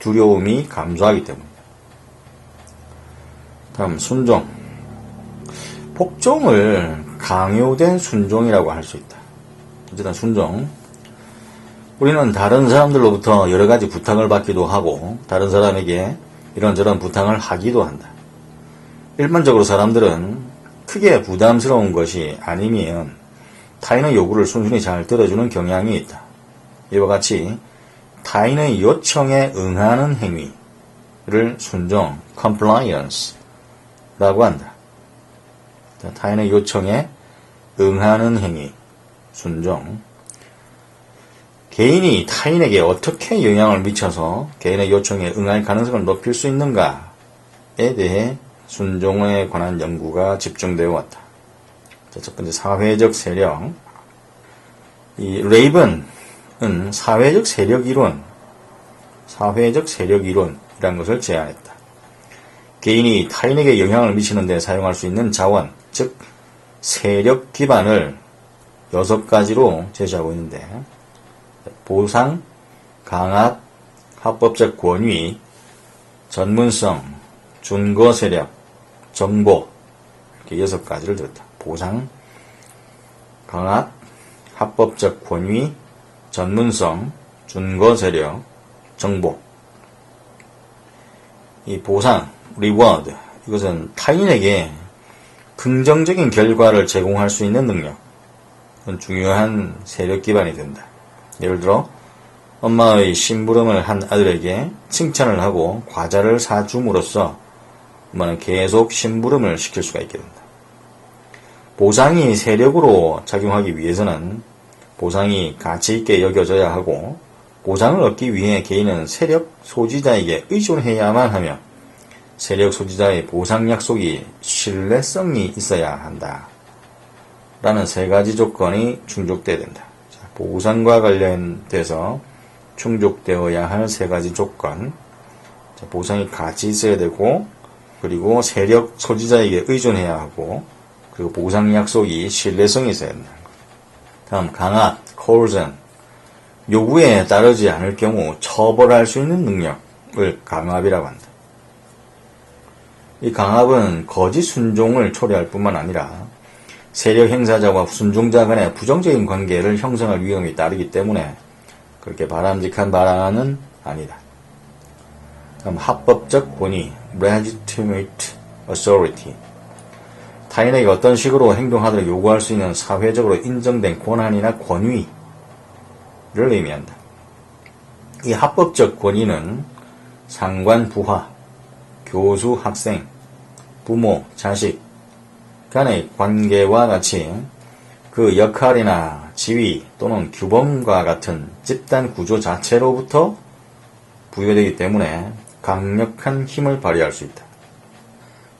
두려움이 감소하기 때문입니다. 다음 순종. 복종을 강요된 순종이라고 할 수 있다. 어쨌든 순종. 우리는 다른 사람들로부터 여러 가지 부탁을 받기도 하고 다른 사람에게 이런저런 부탁을 하기도 한다. 일반적으로 사람들은 크게 부담스러운 것이 아니면 타인의 요구를 순순히 잘 들어주는 경향이 있다. 이와 같이 타인의 요청에 응하는 행위를 순종, compliance라고 한다. 타인의 요청에 응하는 행위, 순종. 개인이 타인에게 어떻게 영향을 미쳐서 개인의 요청에 응할 가능성을 높일 수 있는가에 대해 순종에 관한 연구가 집중되어 왔다. 첫 번째, 사회적 세력. 이 레이븐은 사회적 세력 이론이라는 것을 제안했다. 개인이 타인에게 영향을 미치는 데 사용할 수 있는 자원, 즉 세력 기반을 6가지로 제시하고 있는데, 보상, 강압, 합법적 권위, 전문성, 준거 세력, 정보, 이렇게 6가지를 들었다. 보상, 강압, 합법적 권위, 전문성, 준거 세력, 정보. 이 보상, reward, 이것은 타인에게 긍정적인 결과를 제공할 수 있는 능력, 그건 중요한 세력 기반이 된다. 예를 들어 엄마의 심부름을 한 아들에게 칭찬을 하고 과자를 사줌으로써 엄마는 계속 심부름을 시킬 수가 있게 된다. 보상이 세력으로 작용하기 위해서는 보상이 가치 있게 여겨져야 하고, 보상을 얻기 위해 개인은 세력 소지자에게 의존해야만 하며 세력 소지자의 보상 약속이 신뢰성이 있어야 한다. 라는 3가지 조건이 충족돼야 된다. 보상과 관련돼서 충족되어야 할 3가지 조건. 보상이 가치 있어야 되고, 그리고 세력 소지자에게 의존해야 하고, 그리고 보상 약속이 신뢰성이 있어야 된다. 다음 강압, coercion. 요구에 따르지 않을 경우 처벌할 수 있는 능력을 강압이라고 한다. 이 강압은 거짓 순종을 초래할 뿐만 아니라 세력 행사자와 순종자 간의 부정적인 관계를 형성할 위험이 따르기 때문에 그렇게 바람직한 방안은 아니다. 다음 합법적 권위, legitimate authority. 타인에게 어떤 식으로 행동하도록 요구할 수 있는 사회적으로 인정된 권한이나 권위를 의미한다. 이 합법적 권위는 상관 부하, 교수 학생, 부모 자식 간의 관계와 같이 그 역할이나 지위 또는 규범과 같은 집단 구조 자체로부터 부여되기 때문에 강력한 힘을 발휘할 수 있다.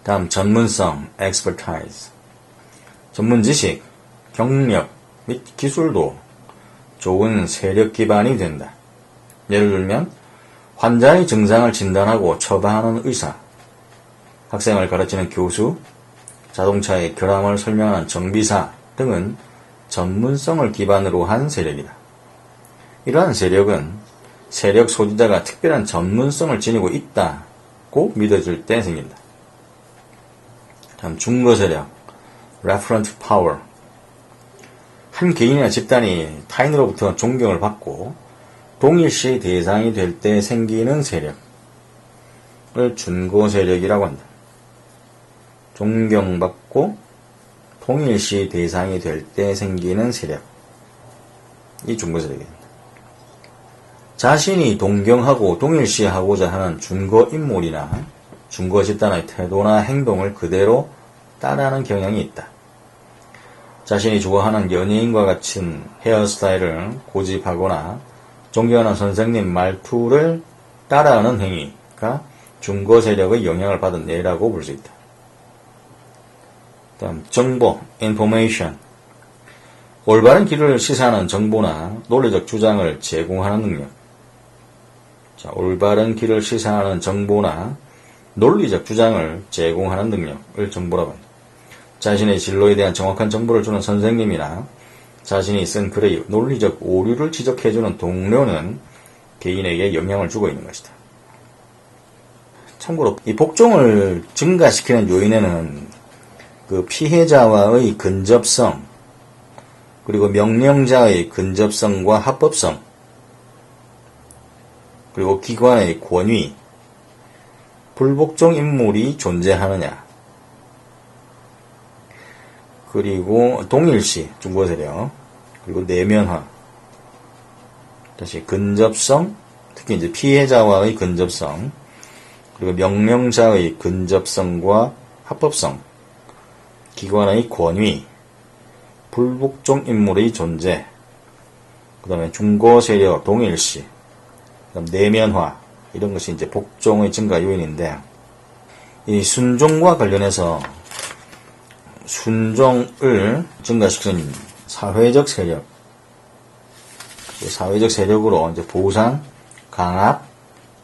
다음 전문성, expertise. 전문 지식, 경력 및 기술도 좋은 세력 기반이 된다. 예를 들면 환자의 증상을 진단하고 처방하는 의사, 학생을 가르치는 교수, 자동차의 결함을 설명하는 정비사 등은 전문성을 기반으로 한 세력이다. 이러한 세력은 세력 소지자가 특별한 전문성을 지니고 있다고 믿어질 때 생긴다. 다음 중거 세력, referent power. 한 개인이나 집단이 타인으로부터 존경을 받고 동일시 대상이 될 때 생기는 세력을 준거 세력이라고 한다. 존경받고 동일시 대상이 될 때 생기는 세력. 이 준거 세력입니다. 자신이 동경하고 동일시하고자 하는 준거 인물이나 준거 집단의 태도나 행동을 그대로 따라하는 경향이 있다. 자신이 좋아하는 연예인과 같은 헤어스타일을 고집하거나 존경하는 선생님 말투를 따라하는 행위가 준거 세력의 영향을 받은 예라고 볼 수 있다. 다음 정보, information. 올바른 길을 시사하는 정보나 논리적 주장을 제공하는 능력. 자, 올바른 길을 시사하는 정보나 논리적 주장을 제공하는 능력을 정보라고 한다. 자신의 진로에 대한 정확한 정보를 주는 선생님이나 자신이 쓴 글의 논리적 오류를 지적해주는 동료는 개인에게 영향을 주고 있는 것이다. 참고로 이 복종을 증가시키는 요인에는 그 피해자와의 근접성, 그리고 명령자의 근접성과 합법성, 그리고 기관의 권위, 불복종 인물이 존재하느냐, 그리고 동일시, 중거 세력, 그리고 내면화, 다시 근접성, 특히 이제 피해자와의 근접성, 그리고 명령자의 근접성과 합법성, 기관의 권위, 불복종 인물의 존재, 그 다음에 중거 세력, 동일시, 그다음 내면화, 이런 것이 이제 복종의 증가 요인인데, 이 순종과 관련해서 순종을 증가시키는 사회적 세력, 사회적 세력으로 이제 보상, 강압,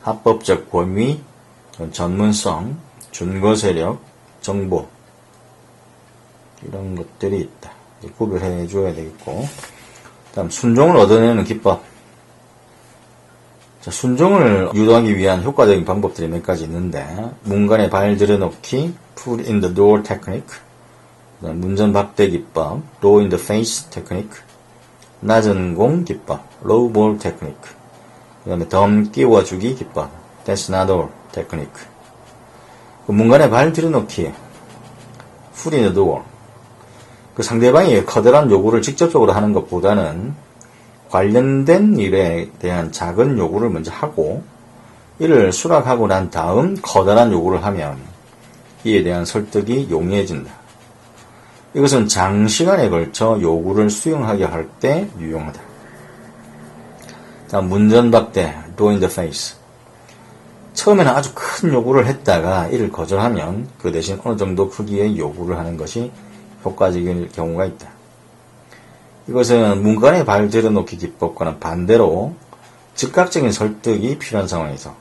합법적 권위, 전문성, 준거 세력, 정보, 이런 것들이 있다. 구별해 줘야 되겠고, 다음 순종을 얻어내는 기법. 자, 순종을 유도하기 위한 효과적인 방법들이 몇 가지 있는데, 문간에 발 들여놓기, foot in the door technique, 문전 박대 기법, low in the face technique, 낮은 공 기법, low ball technique, 그 다음에 덤 끼워주기 기법, destinador technique. 문간에 발 들여놓기, foot in the door. 그 상대방이 커다란 요구를 직접적으로 하는 것보다는 관련된 일에 대한 작은 요구를 먼저 하고 이를 수락하고 난 다음 커다란 요구를 하면 이에 대한 설득이 용이해진다. 이것은 장시간에 걸쳐 요구를 수용하게 할 때 유용하다. 다음 문전박대, door in the face. 처음에는 아주 큰 요구를 했다가 이를 거절하면 그 대신 어느 정도 크기의 요구를 하는 것이 효과적인 경우가 있다. 이것은 문간에 발 들여놓기 기법과는 반대로 즉각적인 설득이 필요한 상황에서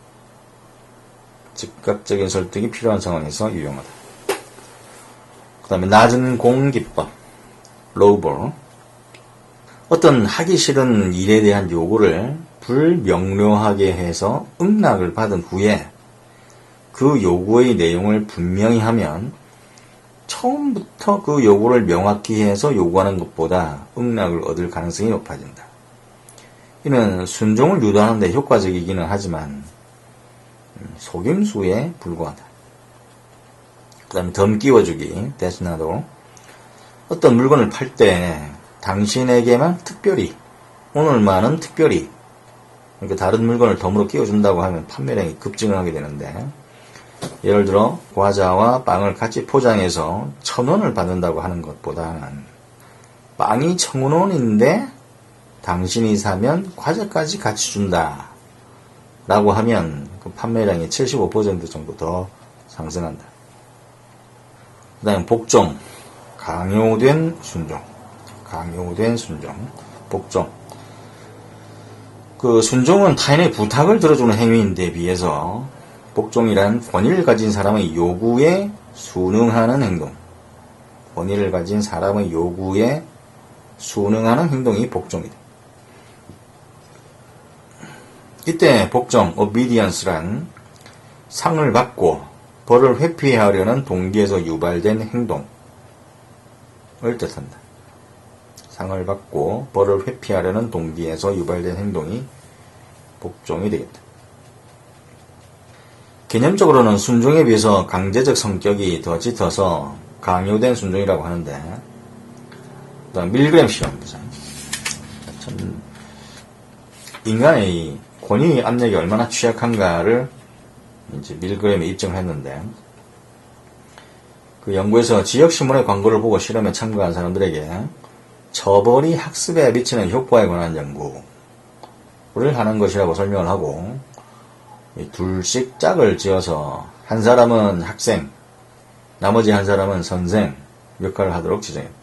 유용하다. 그 다음에 낮은 공 기법, low ball. 어떤 하기 싫은 일에 대한 요구를 불명료하게 해서 응낙을 받은 후에 그 요구의 내용을 분명히 하면 처음부터 그 요구를 명확히 해서 요구하는 것보다 응낙을 얻을 가능성이 높아진다. 이는 순종을 유도하는 데 효과적이기는 하지만 속임수에 불과하다. 그 다음에 덤 끼워주기, destinador. 어떤 물건을 팔 때 당신에게만 특별히, 오늘만은 특별히 그러니까 다른 물건을 덤으로 끼워준다고 하면 판매량이 급증을 하게 되는데, 예를 들어 과자와 빵을 같이 포장해서 1,000원을 받는다고 하는 것보다는 빵이 1,000원인데 당신이 사면 과자까지 같이 준다 라고 하면 그 판매량이 75% 정도 더 상승한다. 그 다음에 복종, 강요된 순종, 복종. 그 순종은 타인의 부탁을 들어주는 행위인데 비해서 복종이란 권위를 가진 사람의 요구에 순응하는 행동. 권위를 가진 사람의 요구에 순응하는 행동이 복종이다. 이때 복종, obedience란 상을 받고 벌을 회피하려는 동기에서 유발된 행동을 뜻한다. 상을 받고 벌을 회피하려는 동기에서 유발된 행동이 복종이 되겠다. 개념적으로는 순종에 비해서 강제적 성격이 더 짙어서 강요된 순종이라고 하는데, 그다음 밀그램 실험 보자. 참 인간의 권위 압력이 얼마나 취약한가를 이제 밀그램이 입증을 했는데, 그 연구에서 지역신문의 광고를 보고 실험에 참가한 사람들에게 처벌이 학습에 미치는 효과에 관한 연구를 하는 것이라고 설명을 하고, 둘씩 짝을 지어서 한 사람은 학생, 나머지 한 사람은 선생 역할을 하도록 지정했다.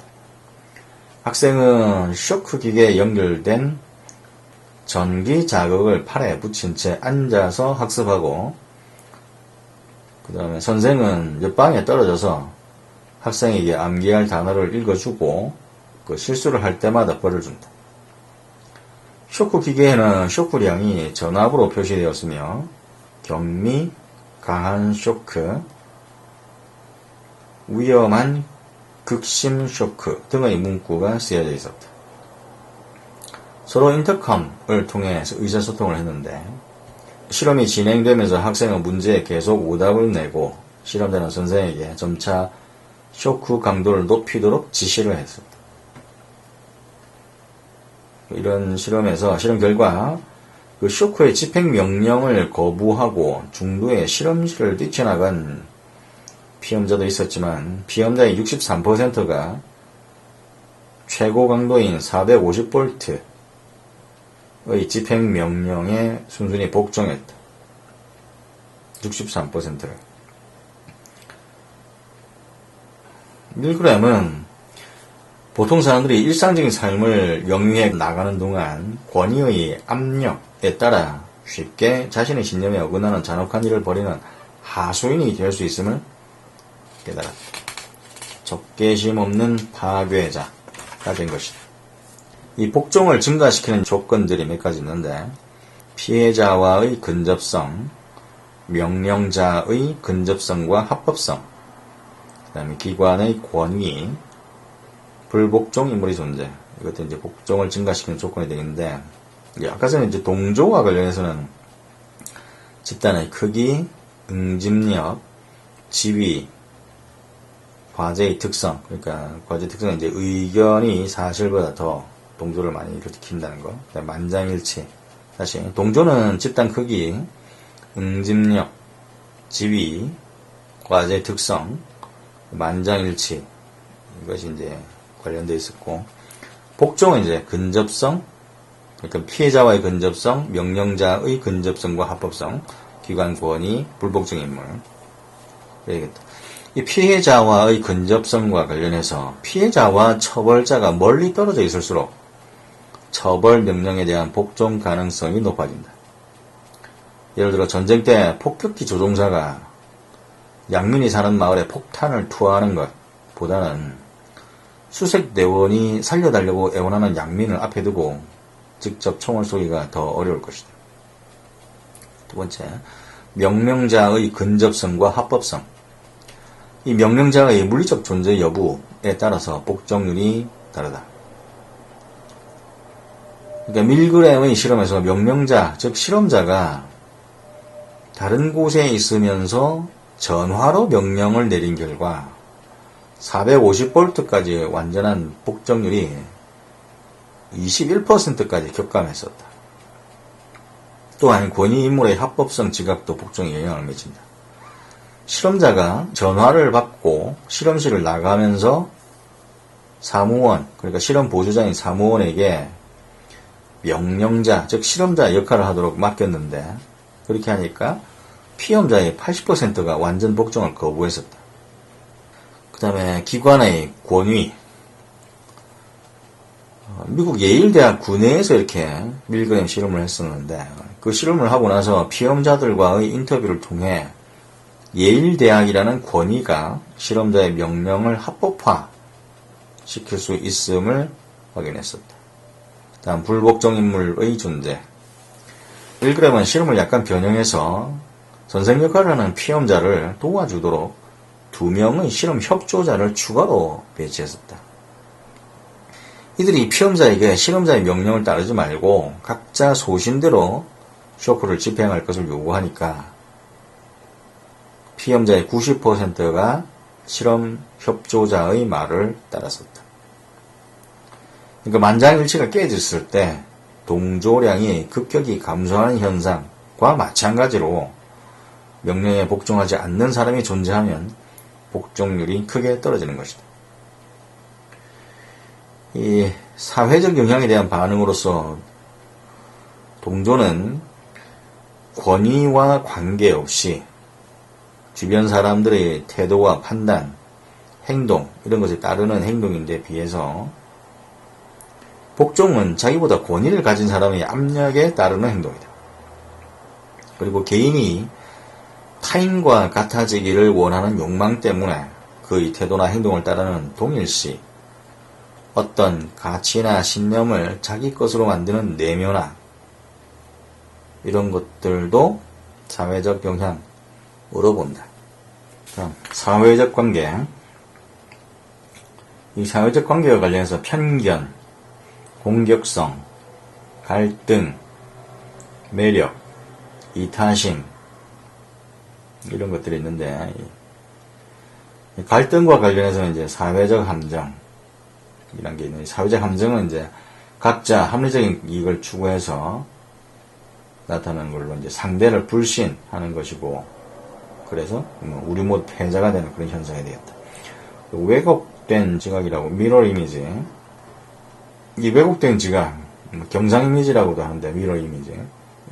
학생은 쇼크 기계에 연결된 전기 자극을 팔에 붙인 채 앉아서 학습하고, 그 다음에 선생은 옆방에 떨어져서 학생에게 암기할 단어를 읽어주고 그 실수를 할 때마다 벌을 준다. 쇼크 기계에는 쇼크량이 전압으로 표시되었으며 경미, 강한 쇼크, 위험한 극심 쇼크 등의 문구가 쓰여져 있었다. 서로 인터컴을 통해 의사소통을 했는데, 실험이 진행되면서 학생은 문제에 계속 오답을 내고 실험자는 선생에게 점차 쇼크 강도를 높이도록 지시를 했었다. 이런 실험에서 실험 결과 그 쇼크의 집행 명령을 거부하고 중도에 실험실을 뛰쳐나간 피험자도 있었지만 피험자의 63%가 최고 강도인 450V의 집행 명령에 순순히 복종했다. 63%가. 밀그램은 보통 사람들이 일상적인 삶을 영위해 나가는 동안 권위의 압력에 따라 쉽게 자신의 신념에 어긋나는 잔혹한 일을 벌이는 하수인이 될 수 있음을 깨달았다. 적개심 없는 파괴자가 된 것이다. 이 복종을 증가시키는 조건들이 몇 가지 있는데, 피해자와의 근접성, 명령자의 근접성과 합법성, 그 다음에 기관의 권위, 불복종 인물의 존재. 이것도 이제 복종을 증가시키는 조건이 되겠는데, 아까 전에 이제 동조와 관련해서는 집단의 크기, 응집력, 지위, 과제의 특성, 그러니까 과제 특성은 이제 의견이 사실보다 더 동조를 많이 일으킨다는 거. 그다음에 만장일치. 다시 동조는 집단 크기, 응집력, 지위, 과제 특성, 만장일치. 이것이 이제 관련되어 있었고, 복종은 이제 근접성, 그러니까 피해자와의 근접성, 명령자의 근접성과 합법성, 기관 권위, 불복종 인물. 그래야겠다. 이 피해자와의 근접성과 관련해서 피해자와 처벌자가 멀리 떨어져 있을수록 처벌 명령에 대한 복종 가능성이 높아진다. 예를 들어 전쟁 때 폭격기 조종사가 양민이 사는 마을에 폭탄을 투하하는 것보다는 수색대원이 살려달라고 애원하는 양민을 앞에 두고 직접 총을 쏘기가 더 어려울 것이다. 두 번째, 명령자의 근접성과 합법성. 이 명령자의 물리적 존재 여부에 따라서 복종률이 다르다. 그러니까 밀그램의 실험에서 명령자, 즉 실험자가 다른 곳에 있으면서 전화로 명령을 내린 결과 450V까지 완전한 복종률이 21%까지 격감했었다. 또한 권위 인물의 합법성 지각도 복종에 영향을 미친다. 실험자가 전화를 받고 실험실을 나가면서 사무원, 그러니까 실험 보조자인 사무원에게 명령자, 즉 실험자 역할을 하도록 맡겼는데 그렇게 하니까 피험자의 80%가 완전 복종을 거부했었다. 그 다음에 기관의 권위, 미국 예일대학 구내에서 이렇게 밀그램 실험을 했었는데 그 실험을 하고 나서 피험자들과의 인터뷰를 통해 예일대학이라는 권위가 실험자의 명령을 합법화 시킬 수 있음을 확인했었다. 다음 불복종 인물의 존재. 밀그램은 실험을 약간 변형해서 선생 역할을 하는 피험자를 도와주도록 2명의 실험 협조자를 추가로 배치했었다. 이들이 피험자에게 실험자의 명령을 따르지 말고 각자 소신대로 쇼크를 집행할 것을 요구하니까 피험자의 90%가 실험 협조자의 말을 따랐었다. 그러니까 만장일치가 깨졌을 때 동조량이 급격히 감소하는 현상과 마찬가지로 명령에 복종하지 않는 사람이 존재하면 복종률이 크게 떨어지는 것이다. 이 사회적 영향에 대한 반응으로서 동조는 권위와 관계없이 주변 사람들의 태도와 판단, 행동 이런 것에 따르는 행동인데 비해서 복종은 자기보다 권위를 가진 사람의 압력에 따르는 행동이다. 그리고 개인이 타인과 같아지기를 원하는 욕망 때문에 그의 태도나 행동을 따르는 동일시 어떤 가치나 신념을 자기 것으로 만드는 내면화 이런 것들도 사회적 영향으로 본다. 다음, 사회적 관계. 이 사회적 관계와 관련해서 편견, 공격성, 갈등, 매력, 이타심 이런 것들이 있는데 갈등과 관련해서 이제 사회적 함정 이란 게 있는데 사회적 함정은 이제 각자 합리적인 이익을 추구해서 나타나는 걸로 이제 상대를 불신하는 것이고 그래서 우리 모두 패자가 되는 그런 현상이 되겠다. 왜곡된 지각이라고 미러 이미지 이 왜곡된 지각 경상 이미지라고도 하는데 미러 이미지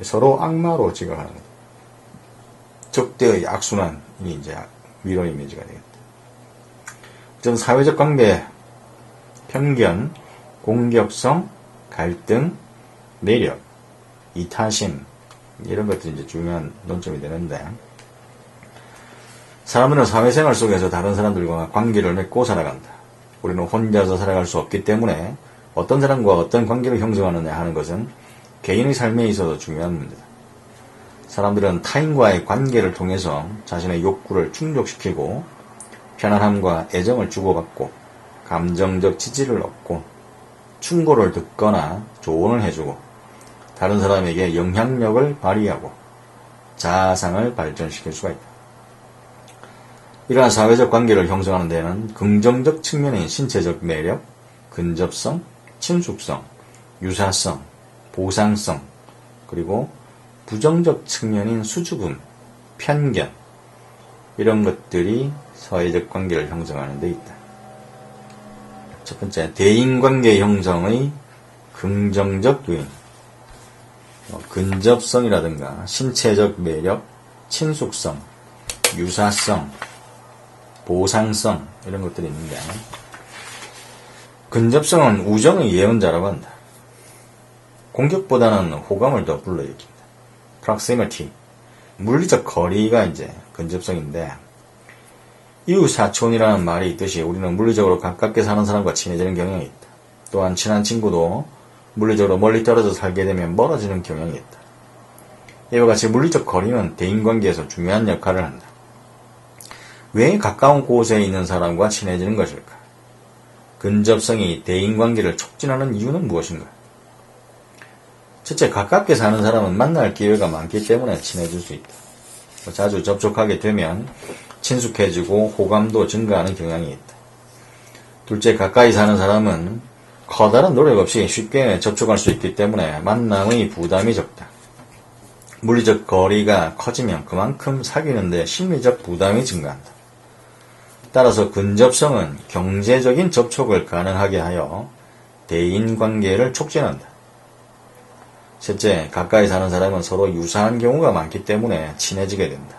서로 악마로 지각하는 것 적대의 악순환이 이제 미러 이미지가 되겠다. 전 사회적 관계 편견, 공격성, 갈등, 매력, 이타심 이런 것들이 이제 중요한 논점이 되는데 사람들은 사회생활 속에서 다른 사람들과 관계를 맺고 살아간다. 우리는 혼자서 살아갈 수 없기 때문에 어떤 사람과 어떤 관계를 형성하느냐 하는 것은 개인의 삶에 있어서 중요한 문제다. 사람들은 타인과의 관계를 통해서 자신의 욕구를 충족시키고 편안함과 애정을 주고받고 감정적 지지를 얻고 충고를 듣거나 조언을 해주고 다른 사람에게 영향력을 발휘하고 자아상을 발전시킬 수가 있다. 이러한 사회적 관계를 형성하는 데는 긍정적 측면인 신체적 매력, 근접성, 친숙성, 유사성, 보상성, 그리고 부정적 측면인 수줍음, 편견 이런 것들이 사회적 관계를 형성하는 데 있다. 첫 번째, 대인관계 형성의 긍정적 요인. 근접성이라든가 신체적 매력, 친숙성, 유사성, 보상성 이런 것들이 있는데 근접성은 우정의 예언자라고 한다. 공격보다는 호감을 더 불러일으킨다. proximity, 물리적 거리가 이제 근접성인데 이웃사촌이라는 말이 있듯이 우리는 물리적으로 가깝게 사는 사람과 친해지는 경향이 있다. 또한 친한 친구도 물리적으로 멀리 떨어져 살게 되면 멀어지는 경향이 있다. 이와 같이 물리적 거리는 대인관계에서 중요한 역할을 한다. 왜 가까운 곳에 있는 사람과 친해지는 것일까? 근접성이 대인관계를 촉진하는 이유는 무엇인가? 첫째, 가깝게 사는 사람은 만날 기회가 많기 때문에 친해질 수 있다. 자주 접촉하게 되면 친숙해지고 호감도 증가하는 경향이 있다. 둘째, 가까이 사는 사람은 커다란 노력 없이 쉽게 접촉할 수 있기 때문에 만남의 부담이 적다. 물리적 거리가 커지면 그만큼 사귀는데 심리적 부담이 증가한다. 따라서 근접성은 경제적인 접촉을 가능하게 하여 대인관계를 촉진한다. 셋째, 가까이 사는 사람은 서로 유사한 경우가 많기 때문에 친해지게 된다.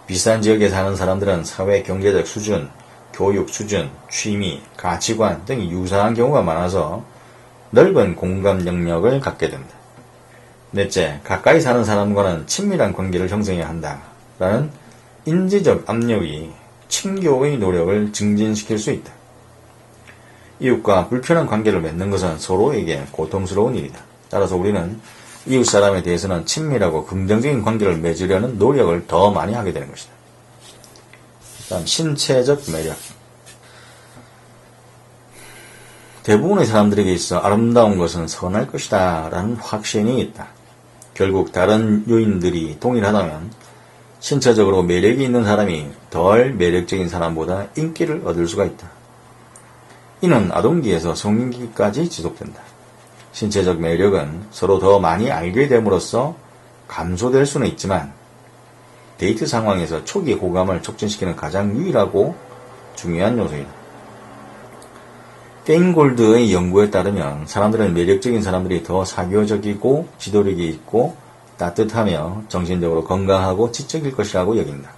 비슷한 지역에 사는 사람들은 사회 경제적 수준, 교육 수준, 취미, 가치관 등이 유사한 경우가 많아서 넓은 공감 영역을 갖게 된다. 넷째, 가까이 사는 사람과는 친밀한 관계를 형성해야 한다라는 인지적 압력이 친교의 노력을 증진시킬 수 있다. 이웃과 불편한 관계를 맺는 것은 서로에게 고통스러운 일이다. 따라서 우리는 이웃 사람에 대해서는 친밀하고 긍정적인 관계를 맺으려는 노력을 더 많이 하게 되는 것이다. 다음, 신체적 매력. 대부분의 사람들에게 있어 아름다운 것은 선할 것이다 라는 확신이 있다. 결국 다른 요인들이 동일하다면 신체적으로 매력이 있는 사람이 덜 매력적인 사람보다 인기를 얻을 수가 있다. 이는 아동기에서 성인기까지 지속된다. 신체적 매력은 서로 더 많이 알게 됨으로써 감소될 수는 있지만 데이트 상황에서 초기 호감을 촉진시키는 가장 유일하고 중요한 요소이다. 게인골드의 연구에 따르면 사람들은 매력적인 사람들이 더 사교적이고 지도력이 있고 따뜻하며 정신적으로 건강하고 지적일 것이라고 여긴다.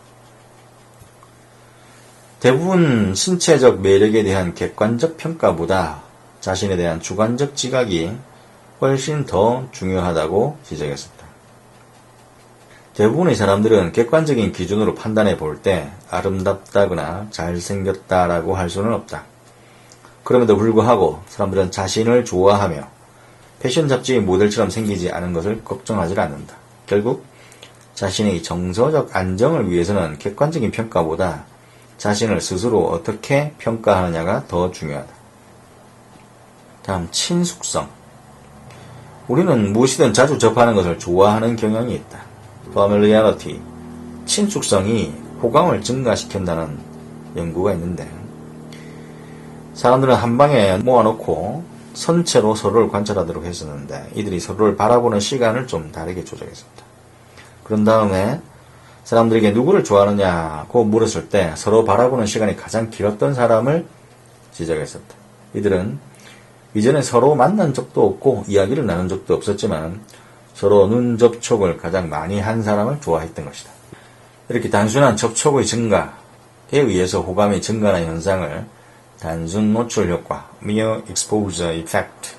대부분 신체적 매력에 대한 객관적 평가보다 자신에 대한 주관적 지각이 훨씬 더 중요하다고 지적했습니다. 대부분의 사람들은 객관적인 기준으로 판단해 볼 때 아름답다거나 잘생겼다라고 할 수는 없다. 그럼에도 불구하고 사람들은 자신을 좋아하며 패션 잡지 모델처럼 생기지 않은 것을 걱정하지 않는다. 결국 자신의 정서적 안정을 위해서는 객관적인 평가보다 자신을 스스로 어떻게 평가하느냐가 더 중요하다. 다음, 친숙성. 우리는 무엇이든 자주 접하는 것을 좋아하는 경향이 있다. familiarity, 친숙성이 호감을 증가시킨다는 연구가 있는데 사람들은 한 방에 모아놓고 선체로 서로를 관찰하도록 했었는데 이들이 서로를 바라보는 시간을 좀 다르게 조정했습니다. 그런 다음에 사람들에게 누구를 좋아하느냐고 물었을 때 서로 바라보는 시간이 가장 길었던 사람을 지적했었다. 이들은 이전에 서로 만난 적도 없고 이야기를 나눈 적도 없었지만 서로 눈 접촉을 가장 많이 한 사람을 좋아했던 것이다. 이렇게 단순한 접촉의 증가에 의해서 호감이 증가하는 현상을 단순 노출 효과, mere exposure effect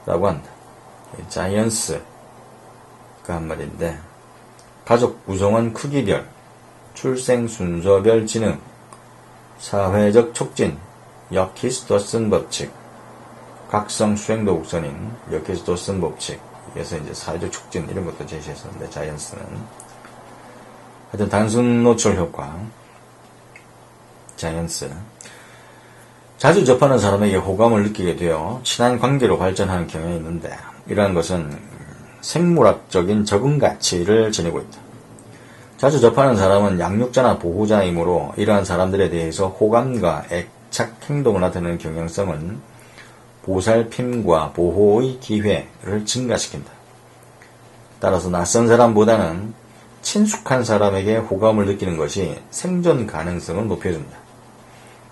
라고 한다. 자이언스가 한 말인데 가족 구성원 크기별, 출생 순서별 지능, 사회적 촉진, 여키스-도슨 법칙, 각성 수행도 우선인 여키스-도슨 법칙에서 이제 사회적 촉진 이런 것도 제시했었는데 자이언스는 하여튼 단순 노출 효과, 자이언스. 자주 접하는 사람에게 호감을 느끼게 되어 친한 관계로 발전하는 경향이 있는데 이러한 것은 생물학적인 적응 가치를 지니고 있다. 자주 접하는 사람은 양육자나 보호자이므로 이러한 사람들에 대해서 호감과 애착 행동을 나타내는 경향성은 보살핌과 보호의 기회를 증가시킨다. 따라서 낯선 사람보다는 친숙한 사람에게 호감을 느끼는 것이 생존 가능성을 높여준다.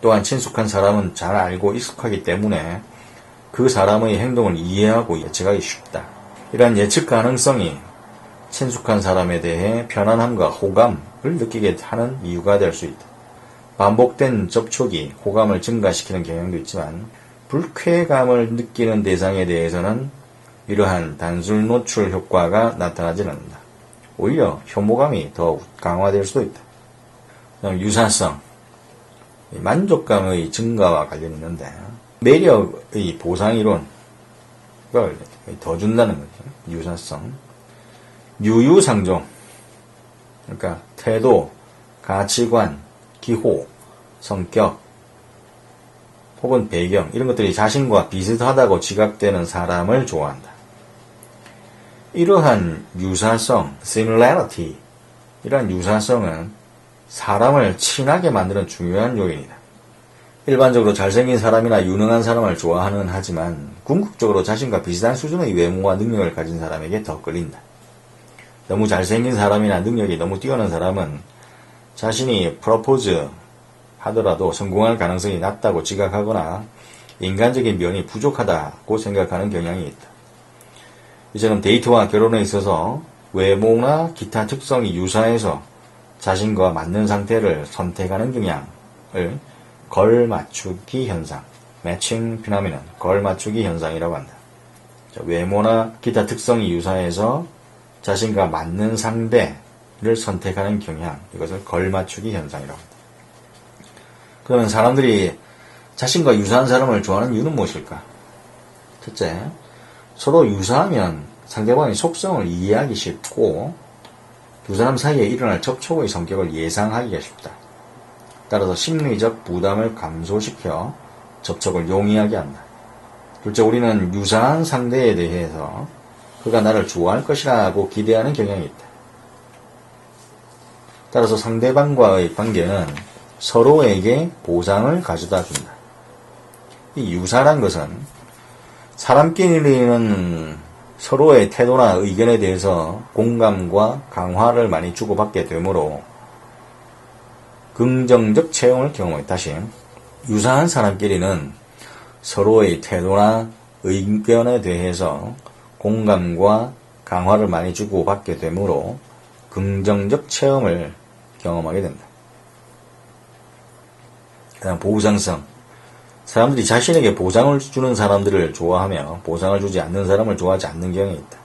또한 친숙한 사람은 잘 알고 익숙하기 때문에 그 사람의 행동을 이해하고 예측하기 쉽다. 이러한 예측 가능성이 친숙한 사람에 대해 편안함과 호감을 느끼게 하는 이유가 될 수 있다. 반복된 접촉이 호감을 증가시키는 경향도 있지만 불쾌감을 느끼는 대상에 대해서는 이러한 단순 노출 효과가 나타나지 않는다. 오히려 혐오감이 더 강화될 수도 있다. 유사성, 만족감의 증가와 관련이 있는데 매력의 보상이론을 더 준다는 거죠. 유사성, 유유상종, 그러니까 태도, 가치관, 기호, 성격 혹은 배경 이런 것들이 자신과 비슷하다고 지각되는 사람을 좋아한다. 이러한 유사성, similarity, 이러한 유사성은 사람을 친하게 만드는 중요한 요인이다. 일반적으로 잘생긴 사람이나 유능한 사람을 좋아하는 하지만 궁극적으로 자신과 비슷한 수준의 외모와 능력을 가진 사람에게 더 끌린다. 너무 잘생긴 사람이나 능력이 너무 뛰어난 사람은 자신이 프로포즈 하더라도 성공할 가능성이 낮다고 지각하거나 인간적인 면이 부족하다고 생각하는 경향이 있다. 이처럼 데이트와 결혼에 있어서 외모나 기타 특성이 유사해서 자신과 맞는 상태를 선택하는 경향을 걸맞추기 현상, 매칭 피노미넌, 걸맞추기 현상이라고 한다. 외모나 기타 특성이 유사해서 자신과 맞는 상대를 선택하는 경향, 이것을 걸맞추기 현상이라고 한다. 그러면 사람들이 자신과 유사한 사람을 좋아하는 이유는 무엇일까? 첫째, 서로 유사하면 상대방의 속성을 이해하기 쉽고 두 사람 사이에 일어날 접촉의 성격을 예상하기가 쉽다. 따라서 심리적 부담을 감소시켜 접촉을 용이하게 한다. 둘째, 우리는 유사한 상대에 대해서 그가 나를 좋아할 것이라고 기대하는 경향이 있다. 따라서 상대방과의 관계는 서로에게 보상을 가져다 준다. 이 유사란 것은 사람끼리는 서로의 태도나 의견에 대해서 공감과 강화를 많이 주고받게 되므로 긍정적 체험을 경험해. 다시, 유사한 사람끼리는 서로의 태도나 의견에 대해서 공감과 강화를 많이 주고받게 되므로 긍정적 체험을 경험하게 된다. 그다음 보상성. 사람들이 자신에게 보상을 주는 사람들을 좋아하며 보상을 주지 않는 사람을 좋아하지 않는 경향이 있다.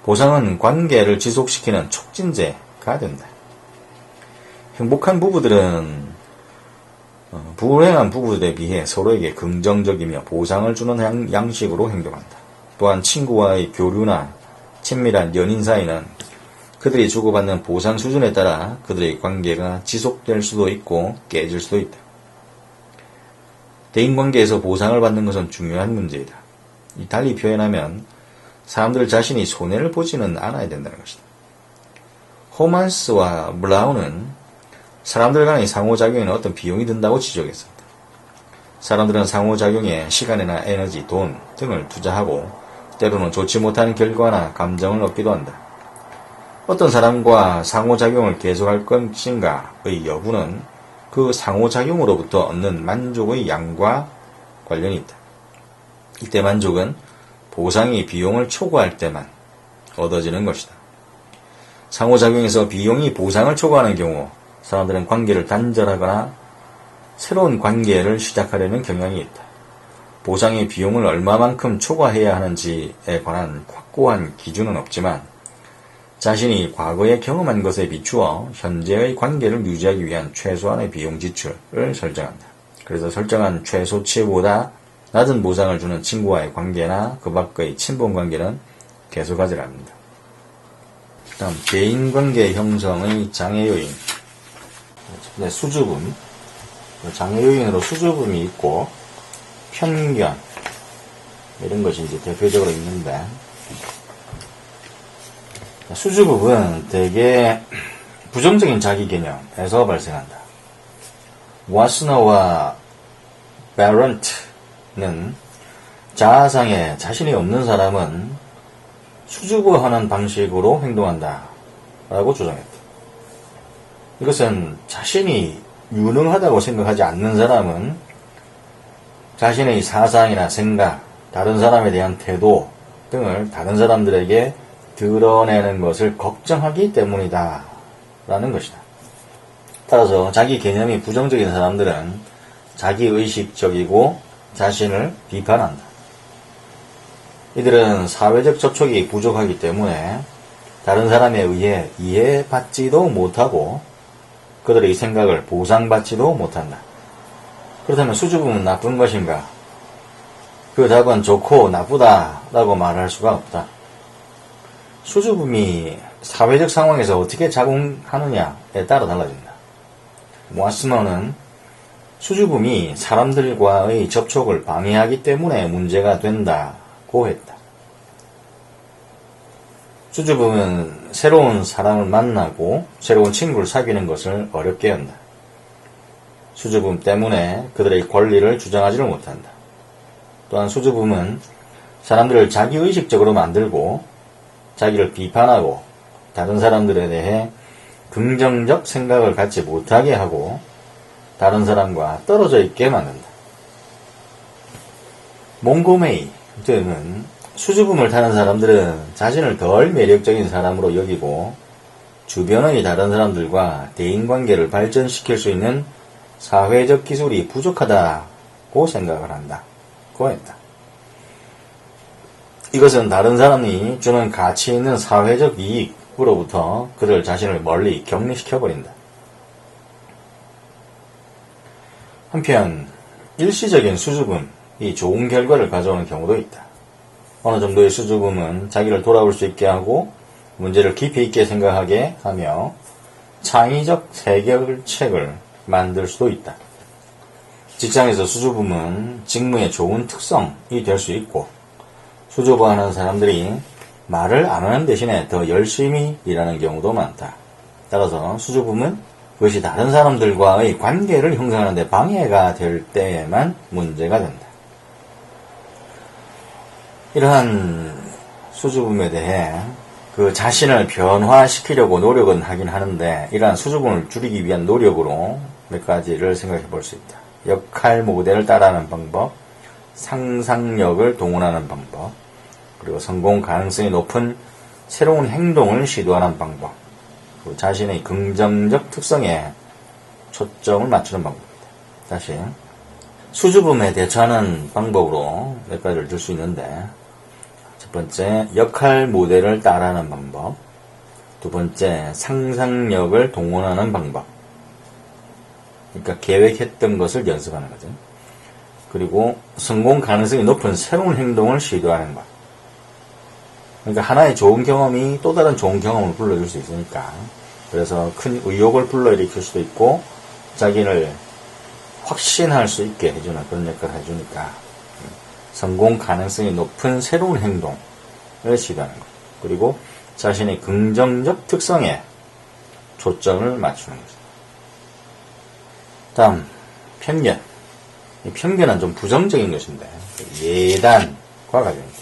보상은 관계를 지속시키는 촉진제가 된다. 행복한 부부들은 불행한 부부들에 비해 서로에게 긍정적이며 보상을 주는 양식으로 행동한다. 또한 친구와의 교류나 친밀한 연인 사이는 그들이 주고받는 보상 수준에 따라 그들의 관계가 지속될 수도 있고 깨질 수도 있다. 대인관계에서 보상을 받는 것은 중요한 문제이다. 달리 표현하면 사람들 자신이 손해를 보지는 않아야 된다는 것이다. 호만스와 브라운은 사람들 간의 상호작용에는 어떤 비용이 든다고 지적했습니다. 사람들은 상호작용에 시간이나 에너지, 돈 등을 투자하고 때로는 좋지 못한 결과나 감정을 얻기도 한다. 어떤 사람과 상호작용을 계속할 것인가의 여부는 그 상호작용으로부터 얻는 만족의 양과 관련이 있다. 이때 만족은 보상이 비용을 초과할 때만 얻어지는 것이다. 상호작용에서 비용이 보상을 초과하는 경우 사람들은 관계를 단절하거나 새로운 관계를 시작하려는 경향이 있다. 보상의 비용을 얼마만큼 초과해야 하는지에 관한 확고한 기준은 없지만 자신이 과거에 경험한 것에 비추어 현재의 관계를 유지하기 위한 최소한의 비용 지출을 설정한다. 그래서 설정한 최소치보다 낮은 보상을 주는 친구와의 관계나 그 밖의 친분 관계는 계속하지 않는다. 다음, 대인관계 형성의 장애 요인. 수줍음. 장애 요인으로 수줍음이 있고 편견 이런 것이 이제 대표적으로 있는데, 수줍음은 대개 부정적인 자기 개념에서 발생한다. 와스너와 베런트는 자아상에 자신이 없는 사람은 수줍어하는 방식으로 행동한다 라고 주장했다. 이것은 자신이 유능하다고 생각하지 않는 사람은 자신의 사상이나 생각, 다른 사람에 대한 태도 등을 다른 사람들에게 드러내는 것을 걱정하기 때문이다 라는 것이다. 따라서 자기 개념이 부정적인 사람들은 자기의식적이고 자신을 비판한다. 이들은 사회적 접촉이 부족하기 때문에 다른 사람에 의해 이해받지도 못하고 그들의 생각을 보상받지도 못한다. 그렇다면 수줍음은 나쁜 것인가? 그 답은 좋고 나쁘다라고 말할 수가 없다. 수줍음이 사회적 상황에서 어떻게 작용하느냐에 따라 달라진다. 와스너는 수줍음이 사람들과의 접촉을 방해하기 때문에 문제가 된다고 했다. 수줍음은 새로운 사람을 만나고 새로운 친구를 사귀는 것을 어렵게 한다. 수줍음 때문에 그들의 권리를 주장하지를 못한다. 또한 수줍음은 사람들을 자기의식적으로 만들고 자기를 비판하고 다른 사람들에 대해 긍정적 생각을 갖지 못하게 하고 다른 사람과 떨어져 있게 만든다. 몽고메이는 수줍음을 타는 사람들은 자신을 덜 매력적인 사람으로 여기고 주변의 다른 사람들과 대인관계를 발전시킬 수 있는 사회적 기술이 부족하다고 생각을 한다고 했다. 이것은 다른 사람이 주는 가치 있는 사회적 이익으로부터 그를 자신을 멀리 격리시켜버린다. 한편 일시적인 수줍음이 좋은 결과를 가져오는 경우도 있다. 어느 정도의 수줍음은 자기를 돌아볼 수 있게 하고 문제를 깊이 있게 생각하게 하며 창의적 해결책을 만들 수도 있다. 직장에서 수줍음은 직무의 좋은 특성이 될 수 있고 수줍어하는 사람들이 말을 안 하는 대신에 더 열심히 일하는 경우도 많다. 따라서 수줍음은 그것이 다른 사람들과의 관계를 형성하는 데 방해가 될 때에만 문제가 된다. 이러한 수줍음에 대해 그 자신을 변화시키려고 노력은 하긴 하는데 이러한 수줍음을 줄이기 위한 노력으로 몇 가지를 생각해 볼 수 있다. 역할 모델을 따라하는 방법, 상상력을 동원하는 방법, 그리고 성공 가능성이 높은 새로운 행동을 시도하는 방법, 그리고 자신의 긍정적 특성에 초점을 맞추는 방법입니다. 다시 수줍음에 대처하는 방법으로 몇 가지를 들 수 있는데 첫 번째, 역할 모델을 따라하는 방법. 두 번째, 상상력을 동원하는 방법. 그러니까 계획했던 것을 연습하는 거죠. 그리고 성공 가능성이 높은 새로운 행동을 시도하는 것. 그러니까 하나의 좋은 경험이 또 다른 좋은 경험을 불러줄 수 있으니까. 그래서 큰 의욕을 불러일으킬 수도 있고 자기를 확신할 수 있게 해주는 그런 역할을 해주니까 성공 가능성이 높은 새로운 행동을 시도하는 것. 그리고 자신의 긍정적 특성에 초점을 맞추는 거죠. 다음, 편견. 이 편견은 좀 부정적인 것인데 예단과 관련입니다.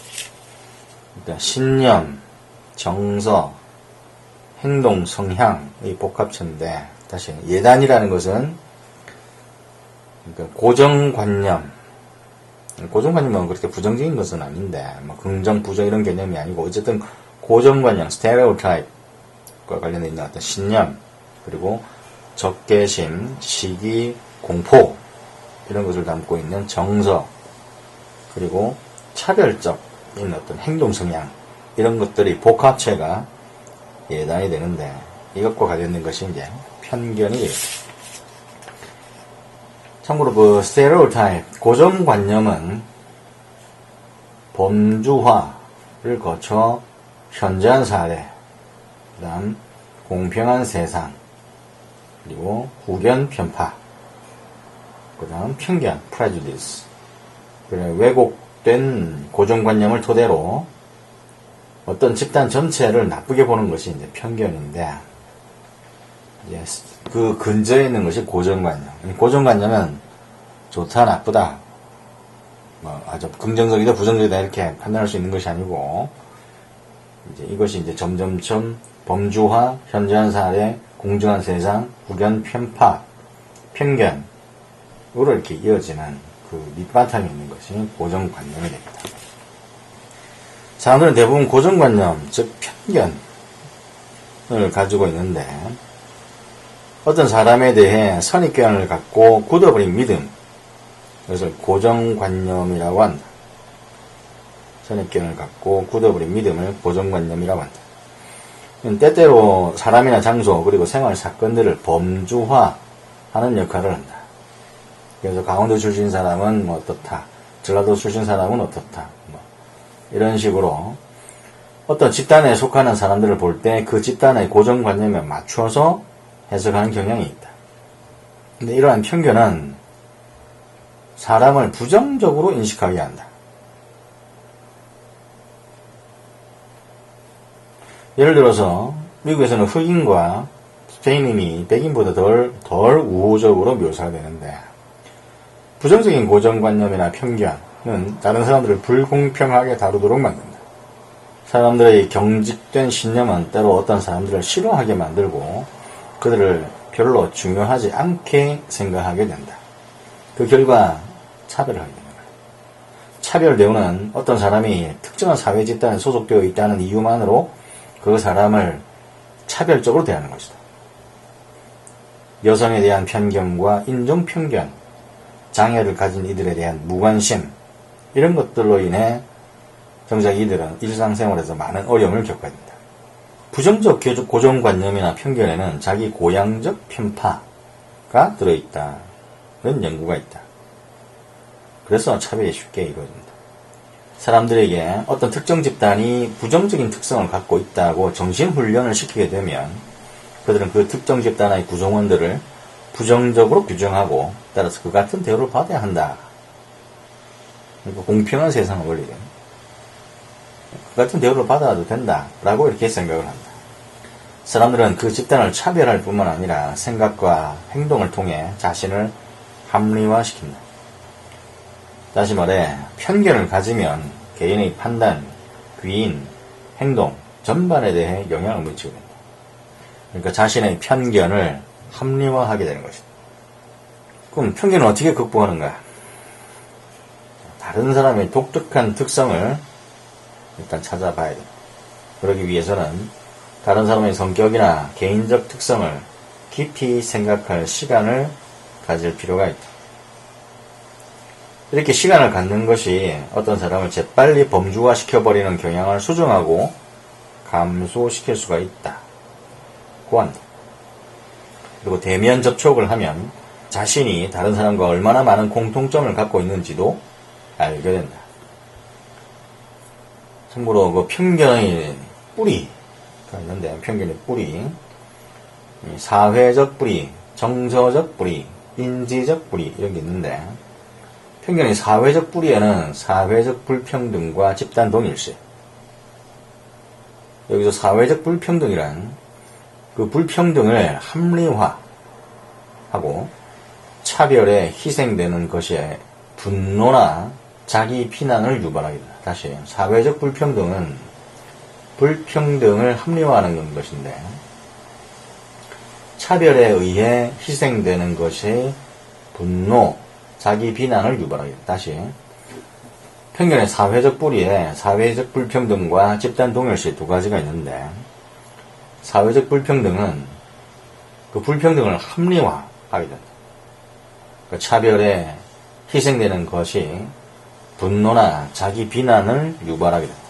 그러니까 신념, 정서, 행동, 성향의 복합체인데 다시 예단이라는 것은 그러니까 고정관념은 그렇게 부정적인 것은 아닌데 뭐 긍정, 부정 이런 개념이 아니고 어쨌든 고정관념, 스테레오타입과 관련된 있는 어떤 신념, 그리고 적개심, 시기, 공포 이런 것을 담고 있는 정서, 그리고 차별적인 어떤 행동 성향 이런 것들이 복합체가 예단이 되는데 이것과 관련된 것이 이제 편견이 되겠습니다. 참고로 그 스테레오타입, 고정관념은 범주화를 거쳐 현저한 사례, 그 다음 공평한 세상, 그리고 후견 편파, 그 다음 편견, prejudice, 왜곡된 고정관념을 토대로 어떤 집단 전체를 나쁘게 보는 것이 이제 편견인데, 그 근저에 있는 것이 고정관념. 고정관념은 좋다, 나쁘다, 아주 긍정적이다, 부정적이다 이렇게 판단할 수 있는 것이 아니고, 이것이 이제 점점점 범주화, 현저한 사례, 공정한 세상, 후견 편파, 편견으로 이렇게 이어지는 그 밑바탕에 있는 것이 고정관념이 됩니다. 사람들은 대부분 고정관념, 즉 편견을 가지고 있는데 어떤 사람에 대해 선입견을 갖고 굳어버린 믿음, 그것을 고정관념이라고 한다. 선입견을 갖고 굳어버린 믿음을 고정관념이라고 한다. 때때로 사람이나 장소 그리고 생활 사건들을 범주화하는 역할을 한다. 그래서 강원도 출신 사람은 뭐 어떻다, 전라도 출신 사람은 어떻다, 이런 식으로 어떤 집단에 속하는 사람들을 볼 때 그 집단의 고정관념에 맞춰서 해석하는 경향이 있다. 근데 이러한 편견은 사람을 부정적으로 인식하게 한다. 예를 들어서 미국에서는 흑인과 스페인인이 백인보다 덜 우호적으로 묘사가 되는데 부정적인 고정관념이나 편견은 다른 사람들을 불공평하게 다루도록 만든다. 사람들의 경직된 신념은 때로 어떤 사람들을 싫어하게 만들고 그들을 별로 중요하지 않게 생각하게 된다. 그 결과 차별을 하게 된다. 차별 대우는 어떤 사람이 특정한 사회 집단에 소속되어 있다는 이유만으로 그 사람을 차별적으로 대하는 것이다. 여성에 대한 편견과 인종편견, 장애를 가진 이들에 대한 무관심, 이런 것들로 인해 정작 이들은 일상생활에서 많은 어려움을 겪어야 된다. 부정적 고정관념이나 편견에는 자기 고향적 편파가 들어있다는 연구가 있다. 그래서 차별이 쉽게 이루어진다. 사람들에게 어떤 특정 집단이 부정적인 특성을 갖고 있다고 정신훈련을 시키게 되면 그들은 그 특정 집단의 구성원들을 부정적으로 규정하고 따라서 그 같은 대우를 받아야 한다. 그러니까 공평한 세상을 원리죠. 그 같은 대우를 받아도 된다라고 이렇게 생각을 한다. 사람들은 그 집단을 차별할 뿐만 아니라 생각과 행동을 통해 자신을 합리화시킨다. 다시 말해 편견을 가지면 개인의 판단, 귀인, 행동 전반에 대해 영향을 미치게 된다. 그러니까 자신의 편견을 합리화하게 되는 것이다. 그럼 편견을 어떻게 극복하는가? 다른 사람의 독특한 특성을 일단 찾아봐야 된다. 그러기 위해서는 다른 사람의 성격이나 개인적 특성을 깊이 생각할 시간을 가질 필요가 있다. 이렇게 시간을 갖는 것이 어떤 사람을 재빨리 범주화시켜버리는 경향을 수정하고 감소시킬 수가 있다고 한다. 그리고 대면 접촉을 하면 자신이 다른 사람과 얼마나 많은 공통점을 갖고 있는지도 알게 된다. 참고로 그 편견의 뿌리가 있는데, 편견의 뿌리, 사회적 뿌리, 정서적 뿌리, 인지적 뿌리 이런 게 있는데, 편견의 사회적 뿌리에는 사회적 불평등과 집단 동일시. 여기서 사회적 불평등이란 그 불평등을 합리화하고 차별에 희생되는 것에 분노나 자기 비난을 유발하게 된다. 다시 사회적 불평등은 불평등을 합리화하는 것인데 차별에 의해 희생되는 것이 분노, 자기 비난을 유발하게 된다. 다시 편견의 사회적 뿌리에 사회적 불평등과 집단 동일시 두 가지가 있는데 사회적 불평등은 그 불평등을 합리화하게 된다. 그 차별에 희생되는 것이 분노나 자기 비난을 유발하게 된다.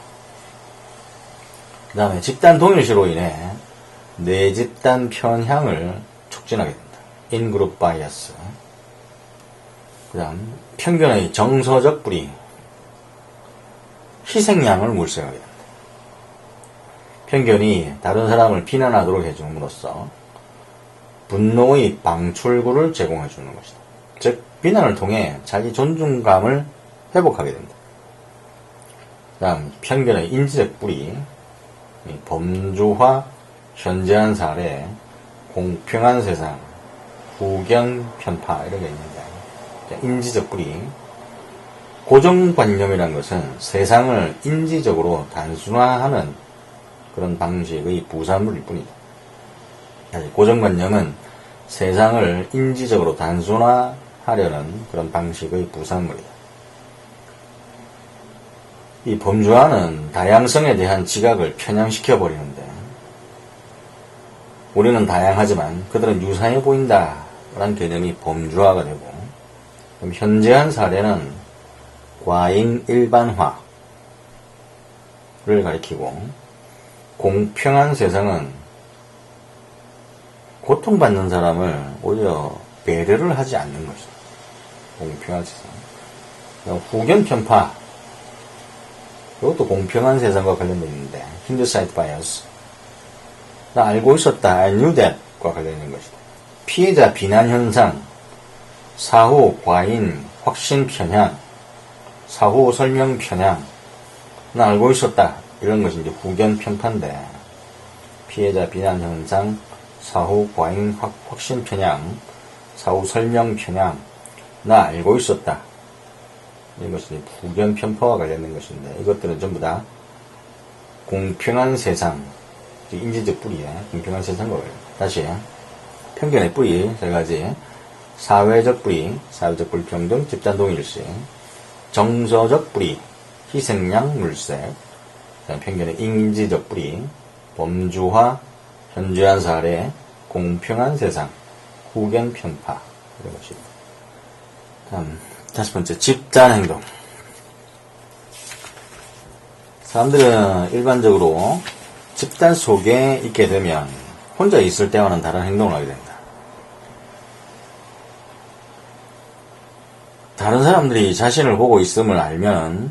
그 다음에 집단 동일시로 인해 내 집단 편향을 촉진하게 된다. 인그룹 바이어스. 그 다음 편견의 정서적 뿌리, 희생양을 물색하게 된다. 편견이 다른 사람을 비난하도록 해줌으로써 분노의 방출구를 제공해 주는 것이다. 즉 비난을 통해 자기 존중감을 회복하게 된다. 그 다음 편견의 인지적 뿌리, 범주화, 현저한 사례, 공평한 세상, 후견 편파 이런 게 있는데 인지적 뿌리, 고정관념이라는 것은 세상을 인지적으로 단순화하는 그런 방식의 부산물일 뿐이다. 고정관념은 세상을 인지적으로 단순화하려는 그런 방식의 부산물이다. 이 범주화는 다양성에 대한 지각을 편향시켜버리는데 우리는 다양하지만 그들은 유사해 보인다라는 개념이 범주화가 되고 그럼 현재한 사례는 과잉 일반화를 가리키고 공평한 세상은 고통받는 사람을 오히려 배려를 하지 않는 것이다. 공평한 세상. 후견 편파. 이것도 공평한 세상과 관련되어 있는데 힌드사이드 바이어스. 나 알고 있었다. I knew that과 관련된 것이다. 피해자 비난 현상. 사후 과잉 확신 편향. 사후 설명 편향. 나 알고 있었다. 이런 것이 이제 후견 편파인데 피해자 비난 현상, 사후 과잉 확신 편향, 사후 설명 편향, 나 알고 있었다. 이런 것이 후견 편파와 관련된 것인데 이것들은 전부 다 공평한 세상, 인지적 뿌리에 공평한 세상과 다시 편견의 뿌리 세 가지, 사회적 뿌리, 사회적 불평등, 집단 동일시, 정서적 뿌리, 희생양 물색, 편견의 인지적 뿌리, 범주화, 현저한 사례, 공평한 세상, 후견 편파 이런 것입니다. 다음 5번째 집단 행동. 사람들은 일반적으로 집단 속에 있게 되면 혼자 있을 때와는 다른 행동을 하게 된다. 다른 사람들이 자신을 보고 있음을 알면,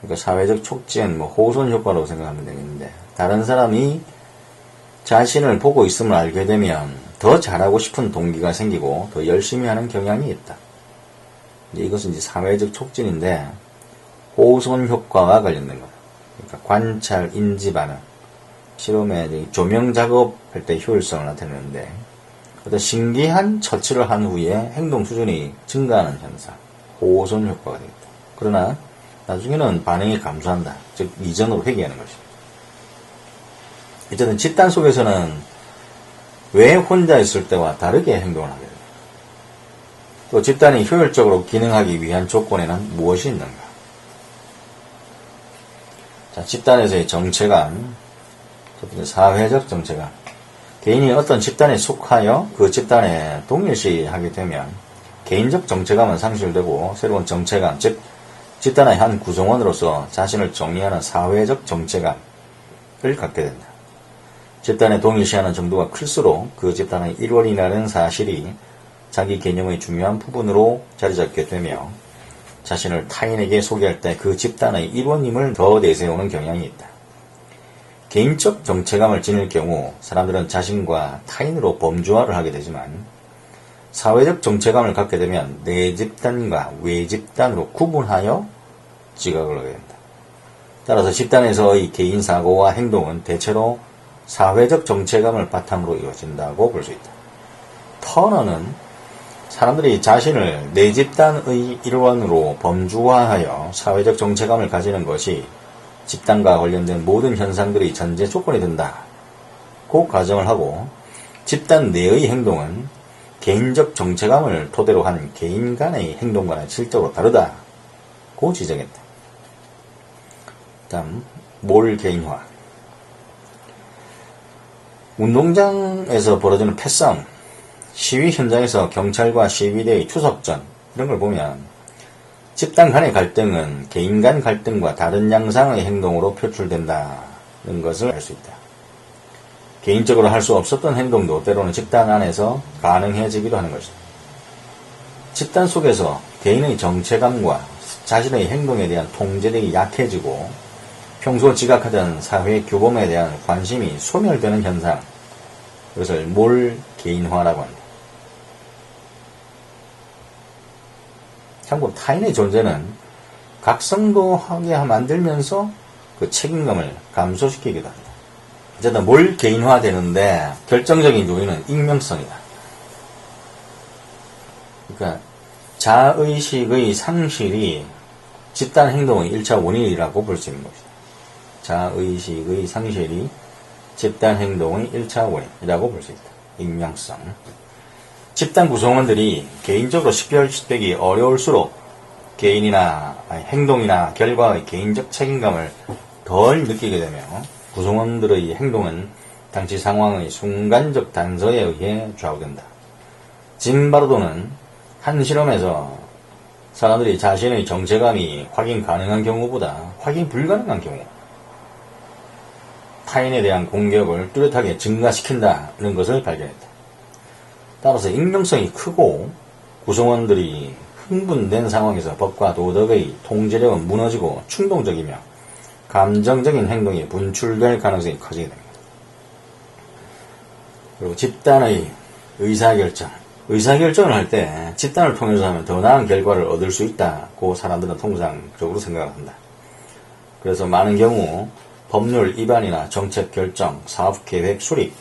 그러니까 사회적 촉진, 호손 효과라고 생각하면 되겠는데, 다른 사람이 자신을 보고 있음을 알게 되면 더 잘하고 싶은 동기가 생기고 더 열심히 하는 경향이 있다. 이것은 이제 사회적 촉진인데, 호손 효과와 관련된 거다. 그러니까 관찰, 인지, 반응. 실험에 조명 작업할 때 효율성을 나타내는데, 어떤 신기한 처치를 한 후에 행동 수준이 증가하는 현상, 호손 효과가 되겠다. 그러나 나중에는 반응이 감소한다. 즉 이전으로 회귀하는 것입니다. 어쨌든 집단 속에서는 왜 혼자 있을 때와 다르게 행동을 하게 됩니다. 또 집단이 효율적으로 기능하기 위한 조건에는 무엇이 있는가? 자, 집단에서의 정체감, 첫 번째 사회적 정체감. 개인이 어떤 집단에 속하여 그 집단에 동일시하게 되면 개인적 정체감은 상실되고 새로운 정체감, 즉 집단의 한 구성원으로서 자신을 정의하는 사회적 정체감을 갖게 된다. 집단에 동일시하는 정도가 클수록 그 집단의 일원이라는 사실이 자기 개념의 중요한 부분으로 자리잡게 되며 자신을 타인에게 소개할 때 그 집단의 일원임을 더 내세우는 경향이 있다. 개인적 정체감을 지닐 경우 사람들은 자신과 타인으로 범주화를 하게 되지만 사회적 정체감을 갖게 되면 내 집단과 외 집단으로 구분하여 지각을 하게 된다. 따라서 집단에서의 개인 사고와 행동은 대체로 사회적 정체감을 바탕으로 이루어진다고 볼 수 있다. 터너는 사람들이 자신을 내 집단의 일원으로 범주화하여 사회적 정체감을 가지는 것이 집단과 관련된 모든 현상들이 전제 조건이 된다고 가정을 하고 집단 내의 행동은 개인적 정체감을 토대로 한 개인 간의 행동과는 실적으로 다르다고 지적했다. 다음 몰개인화. 운동장에서 벌어지는 패싸움, 시위 현장에서 경찰과 시위대의 투석전 이런 걸 보면 집단 간의 갈등은 개인 간 갈등과 다른 양상의 행동으로 표출된다는 것을 알 수 있다. 개인적으로 할 수 없었던 행동도 때로는 집단 안에서 가능해지기도 하는 것이다. 집단 속에서 개인의 정체감과 자신의 행동에 대한 통제력이 약해지고 평소 지각하던 사회 규범에 대한 관심이 소멸되는 현상, 이것을 몰개인화라고 한다. 참고로 타인의 존재는 각성도하게 만들면서 그 책임감을 감소시키기도 합니다. 어쨌든 몰개인화 되는데 결정적인 요인은 익명성이다. 그러니까 자의식의 상실이 집단 행동의 1차 원인이라고 볼 수 있는 것이다. 자의식의 상실이 집단 행동의 1차 원인이라고 볼 수 있다. 익명성. 집단 구성원들이 개인적으로 식별되기 어려울수록 개인이나 행동이나 결과의 개인적 책임감을 덜 느끼게 되며 구성원들의 행동은 당시 상황의 순간적 단서에 의해 좌우된다. 짐 바르도는 한 실험에서 사람들이 자신의 정체감이 확인 가능한 경우보다 확인 불가능한 경우 타인에 대한 공격을 뚜렷하게 증가시킨다는 것을 발견했다. 따라서 익명성이 크고 구성원들이 흥분된 상황에서 법과 도덕의 통제력은 무너지고 충동적이며 감정적인 행동이 분출될 가능성이 커지게 됩니다. 그리고 집단의 의사결정. 의사결정을 할 때 집단을 통해서 하면 더 나은 결과를 얻을 수 있다고 사람들은 통상적으로 생각을 한다. 그래서 많은 경우 법률 위반이나 정책 결정, 사업계획 수립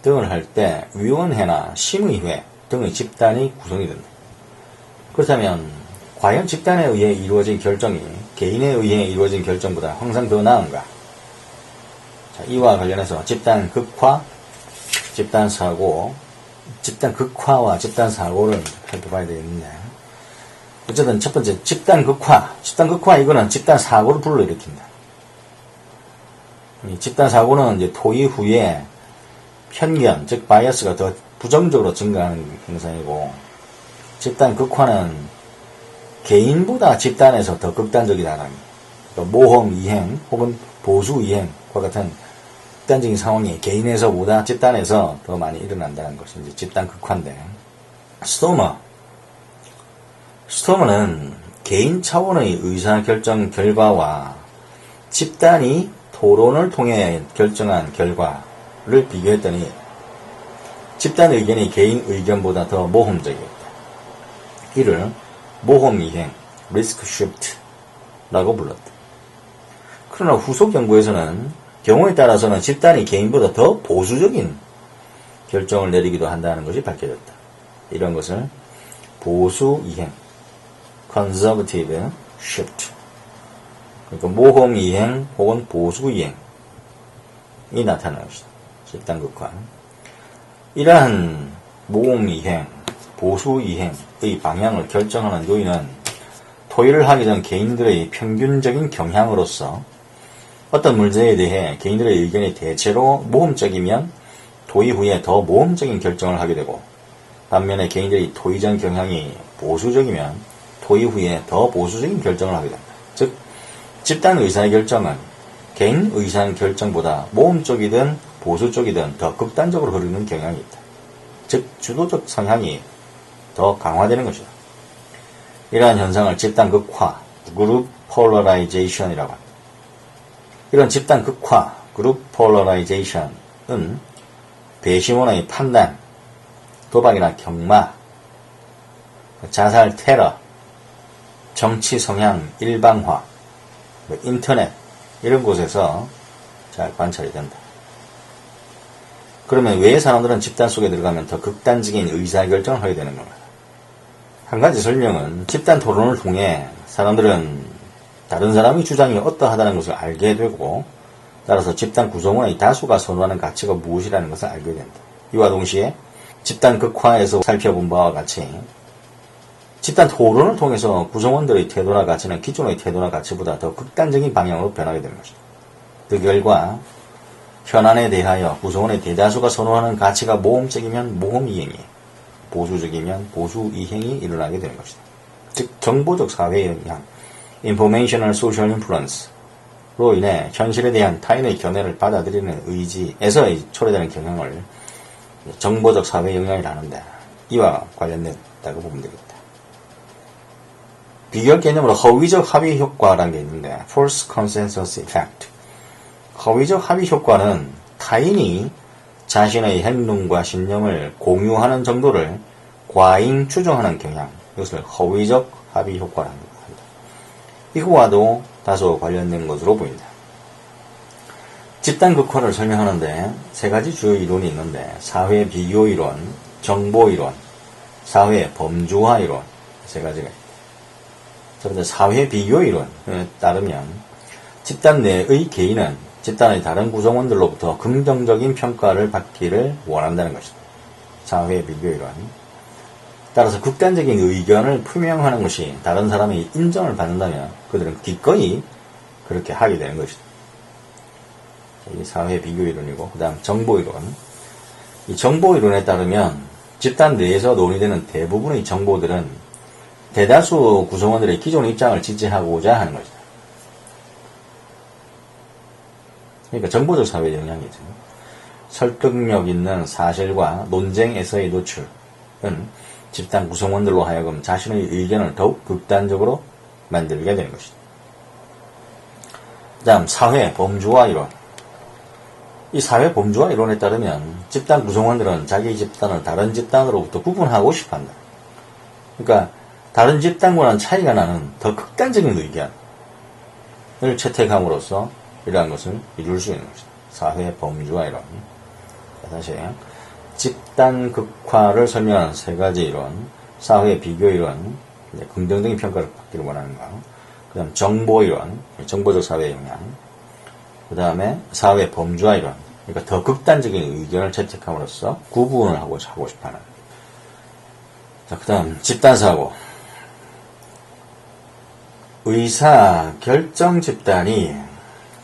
등을 할 때 위원회나 심의회 등의 집단이 구성이 된다. 그렇다면 과연 집단에 의해 이루어진 결정이 개인에 의해 이루어진 결정보다 항상 더 나은가? 자, 이와 관련해서 집단 극화, 집단 사고, 집단 극화와 집단 사고를 살펴봐야 되겠는데, 어쨌든 첫 번째 집단 극화. 집단 극화 이거는 집단 사고를 불러일으킨다. 이 집단 사고는 이제 토의 후에 편견, 즉 바이어스가 더 부정적으로 증가하는 현상이고, 집단 극화는 개인보다 집단에서 더 극단적이다라는 거예요. 그러니까 모험 이행 혹은 보수 이행과 같은 극단적인 상황이 개인에서보다 집단에서 더 많이 일어난다는 것이 이제 집단 극화인데, 스토머는 개인 차원의 의사결정 결과와 집단이 토론을 통해 결정한 결과를 비교했더니 집단 의견이 개인 의견보다 더 모험적이었다. 이를 모험이행, 리스크 쉬프트라고 불렀다. 그러나 후속 연구에서는 경우에 따라서는 집단이 개인보다 더 보수적인 결정을 내리기도 한다는 것이 밝혀졌다. 이런 것을 보수이행, conservative shift, 그러니까 모험이행 혹은 보수이행이 나타나는 것이다. 집단 극화. 이러한 모험이행, 보수이행의 방향을 결정하는 요인은 토의를 하게 된 개인들의 평균적인 경향으로서 어떤 문제에 대해 개인들의 의견이 대체로 모험적이면 토의 후에 더 모험적인 결정을 하게 되고, 반면에 개인들의 토의 전 경향이 보수적이면 토의 후에 더 보수적인 결정을 하게 된다. 즉, 집단 의사결정은 개인 의사결정보다 모험 쪽이든 보수 쪽이든 더 극단적으로 흐르는 경향이 있다. 즉, 주도적 성향이 더 강화되는 것이다. 이러한 현상을 집단 극화, 그룹 폴러라이제이션이라고 합니다. 이런 집단 극화, 그룹 폴러라이제이션은 배심원의 판단, 도박이나 경마, 자살 테러, 정치 성향 일방화, 인터넷 이런 곳에서 잘 관찰이 된다. 그러면 왜 사람들은 집단 속에 들어가면 더 극단적인 의사결정을 하게 되는 건가? 한 가지 설명은 집단 토론을 통해 사람들은 다른 사람의 주장이 어떠하다는 것을 알게 되고, 따라서 집단 구성원의 다수가 선호하는 가치가 무엇이라는 것을 알게 된다. 이와 동시에 집단 극화에서 살펴본 바와 같이 집단 토론을 통해서 구성원들의 태도나 가치는 기존의 태도나 가치보다 더 극단적인 방향으로 변하게 되는 것이다. 그 결과 현안에 대하여 구성원의 대다수가 선호하는 가치가 모험적이면 모험이행이, 보수적이면 보수이행이 일어나게 되는 것이다. 즉 정보적 사회 영향, Informational Social Influence로 인해 현실에 대한 타인의 견해를 받아들이는 의지에서 초래되는 경향을 정보적 사회 영향이라 하는데, 이와 관련됐다고 보면 되겠다. 비교할 개념으로 허위적 합의 효과라는 게 있는데, False Consensus Effect. 허위적 합의 효과는 타인이 자신의 행동과 신념을 공유하는 정도를 과잉 추정하는 경향, 이것을 허위적 합의 효과라는 겁니다. 이거와도 다소 관련된 것으로 보인다. 집단 극화를 설명하는데 세 가지 주요 이론이 있는데, 사회 비교 이론, 정보 이론, 사회 범주화 이론, 세 가지가 있다. 첫 번째 사회 비교 이론에 따르면 집단 내의 개인은 집단의 다른 구성원들로부터 긍정적인 평가를 받기를 원한다는 것이다. 사회 비교 이론. 따라서 극단적인 의견을 표명하는 것이 다른 사람의 인정을 받는다면 그들은 기꺼이 그렇게 하게 되는 것이다. 이 사회 비교 이론이고, 그 다음 정보 이론. 이 정보 이론에 따르면 집단 내에서 논의되는 대부분의 정보들은 대다수 구성원들의 기존 입장을 지지하고자 하는 것이다. 그러니까 정보적 사회 영향이죠. 설득력 있는 사실과 논쟁에서의 노출은 집단 구성원들로 하여금 자신의 의견을 더욱 극단적으로 만들게 되는 것이다. 그 다음 사회 범주화 이론. 이 사회 범주화 이론에 따르면 집단 구성원들은 자기 집단을 다른 집단으로부터 구분하고 싶어한다. 그러니까 다른 집단과는 차이가 나는 더 극단적인 의견을 채택함으로써 이러한 것을 이룰 수 있는 것이다. 사회 범주화 이론. 다시 집단 극화를 설명하는 세 가지 이론, 사회 비교 이론, 긍정적인 평가를 받기를 원하는 것, 그 다음 정보 이론, 정보적 사회 영향, 그 다음에 사회 범주화 이론. 그러니까 더 극단적인 의견을 채택함으로써 구분을 하고 싶어하는. 자, 그 다음 집단사고. 의사 결정 집단이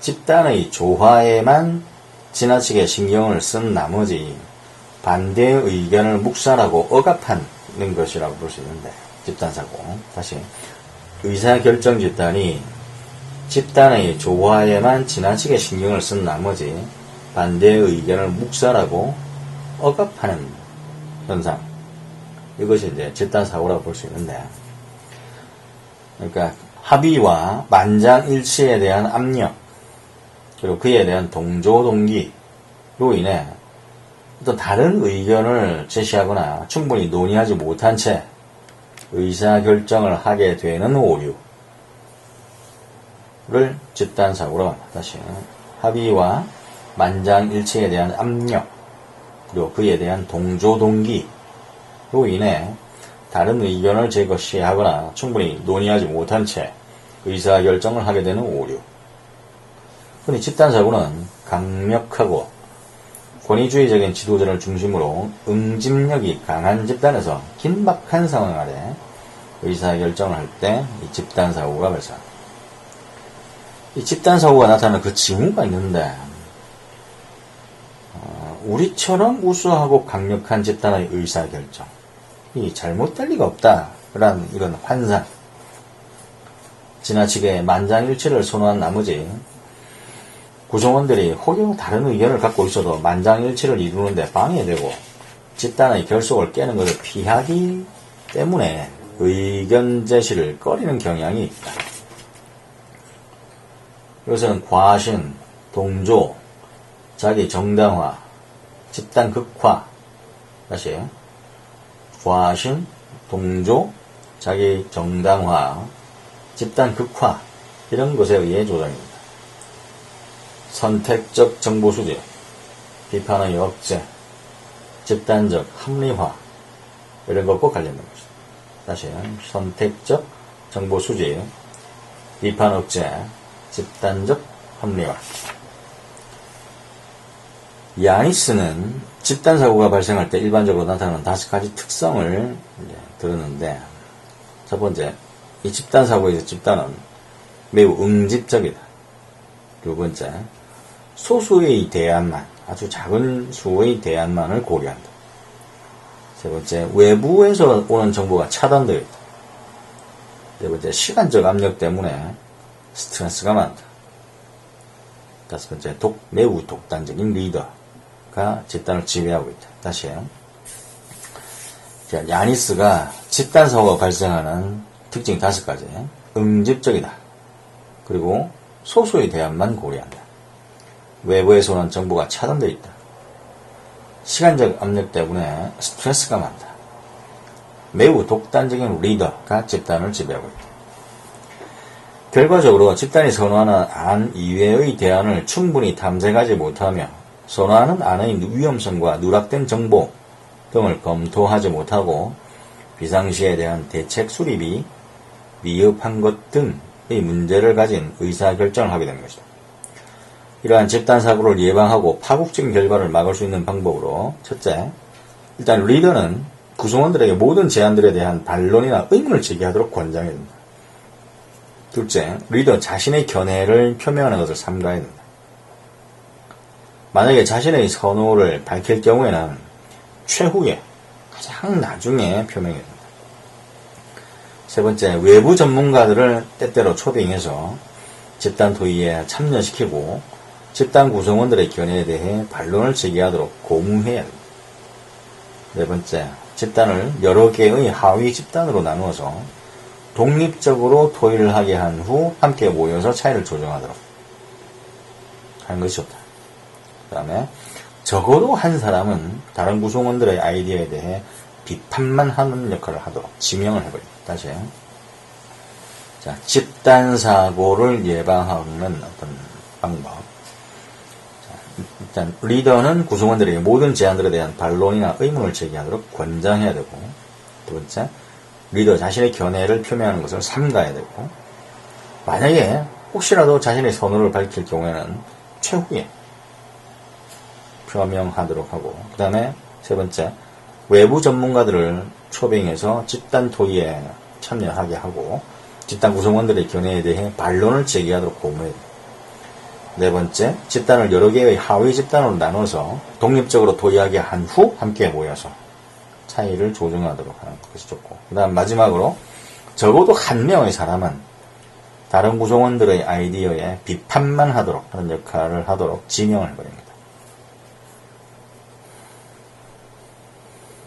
집단의 조화에만 지나치게 신경을 쓴 나머지 반대의 의견을 묵살하고 억압하는 것이라고 볼 수 있는데, 집단사고. 다시 의사결정 집단이 집단의 조화에만 지나치게 신경을 쓴 나머지 반대의 의견을 묵살하고 억압하는 현상. 이것이 이제 집단사고라고 볼 수 있는데, 그러니까 합의와 만장일치에 대한 압력, 그리고 그에 대한 동조 동기로 인해 어떤 다른 의견을 제시하거나 충분히 논의하지 못한 채 의사결정을 하게 되는 오류를 집단사고로 합니다. 다시 합의와 만장일치에 대한 압력, 그리고 그에 대한 동조 동기로 인해 다른 의견을 제시하거나 충분히 논의하지 못한 채 의사결정을 하게 되는 오류. 흔히 집단사고는 강력하고 권위주의적인 지도자를 중심으로 응집력이 강한 집단에서 긴박한 상황 아래 의사결정을 할 때 이 집단사고가 발생합니다. 이 집단사고가 나타나는 그 징후가 있는데, 우리처럼 우수하고 강력한 집단의 의사결정이 잘못될 리가 없다라는 이런 환상, 지나치게 만장일치를 선호한 나머지 구성원들이 혹여 다른 의견을 갖고 있어도 만장일치를 이루는데 방해되고 집단의 결속을 깨는 것을 피하기 때문에 의견 제시를 꺼리는 경향이 있다. 이것은 과신, 동조, 자기 정당화, 집단 극화, 다시 과신, 동조, 자기 정당화, 집단 극화, 이런 것에 의해 조장입니다. 선택적 정보 수집, 비판의 억제, 집단적 합리화, 이런 것과 관련된 것입니다. 다시 선택적 정보 수집, 비판 억제, 집단적 합리화. 야니스는 집단사고가 발생할 때 일반적으로 나타나는 5가지 특성을 들었는데, 첫 번째, 이 집단사고에서 집단은 매우 응집적이다. 두 번째, 소수의 대안만, 아주 작은 수의 대안만을 고려한다. 세 번째, 외부에서 오는 정보가 차단되어 있다. 네 번째, 시간적 압력 때문에 스트레스가 많다. 다섯 번째, 매우 독단적인 리더가 집단을 지배하고 있다. 다시요. 야니스가 집단사고가 발생하는 특징 5가지. 응집적이다. 그리고 소수의 대안만 고려한다. 외부에서 오는 정보가 차단되어 있다. 시간적 압력 때문에 스트레스가 많다. 매우 독단적인 리더가 집단을 지배하고 있다. 결과적으로 집단이 선호하는 안 이외의 대안을 충분히 탐색하지 못하며 선호하는 안의 위험성과 누락된 정보 등을 검토하지 못하고 비상시에 대한 대책 수립이 미흡한 것 등의 문제를 가진 의사결정을 하게 된 것이다. 이러한 집단사고를 예방하고 파국적인 결과를 막을 수 있는 방법으로, 첫째, 일단 리더는 구성원들에게 모든 제안들에 대한 반론이나 의문을 제기하도록 권장해야 된다. 둘째, 리더 자신의 견해를 표명하는 것을 삼가야 된다. 만약에 자신의 선호를 밝힐 경우에는 최후에, 가장 나중에 표명해야 된다. 세 번째, 외부 전문가들을 때때로 초빙해서 집단 토의에 참여시키고 집단 구성원들의 견해에 대해 반론을 제기하도록 고무해야 합니다. 네 번째, 집단을 여러 개의 하위 집단으로 나누어서 독립적으로 토의를 하게 한 후 함께 모여서 차이를 조정하도록 하는 것이 좋다. 그 다음에 적어도 한 사람은 다른 구성원들의 아이디어에 대해 비판만 하는 역할을 하도록 지명을 해버립니다. 다시. 자, 집단사고를 예방하는 어떤 방법. 자, 일단 리더는 구성원들에게 모든 제안들에 대한 반론이나 의문을 제기하도록 권장해야 되고, 두 번째, 리더 자신의 견해를 표명하는 것을 삼가야 되고, 만약에 혹시라도 자신의 선호를 밝힐 경우에는 최후에 표명하도록 하고, 그 다음에 세 번째, 외부 전문가들을 초빙해서 집단 토의에 참여하게 하고 집단 구성원들의 견해에 대해 반론을 제기하도록 고문해야 됩니다. 네 번째, 집단을 여러 개의 하위 집단으로 나눠서 독립적으로 토의하게 한 후 함께 모여서 차이를 조정하도록 하는 것이 좋고, 그 다음 마지막으로 적어도 한 명의 사람은 다른 구성원들의 아이디어에 비판만 하도록 하는 역할을 하도록 지명을 해버립니다.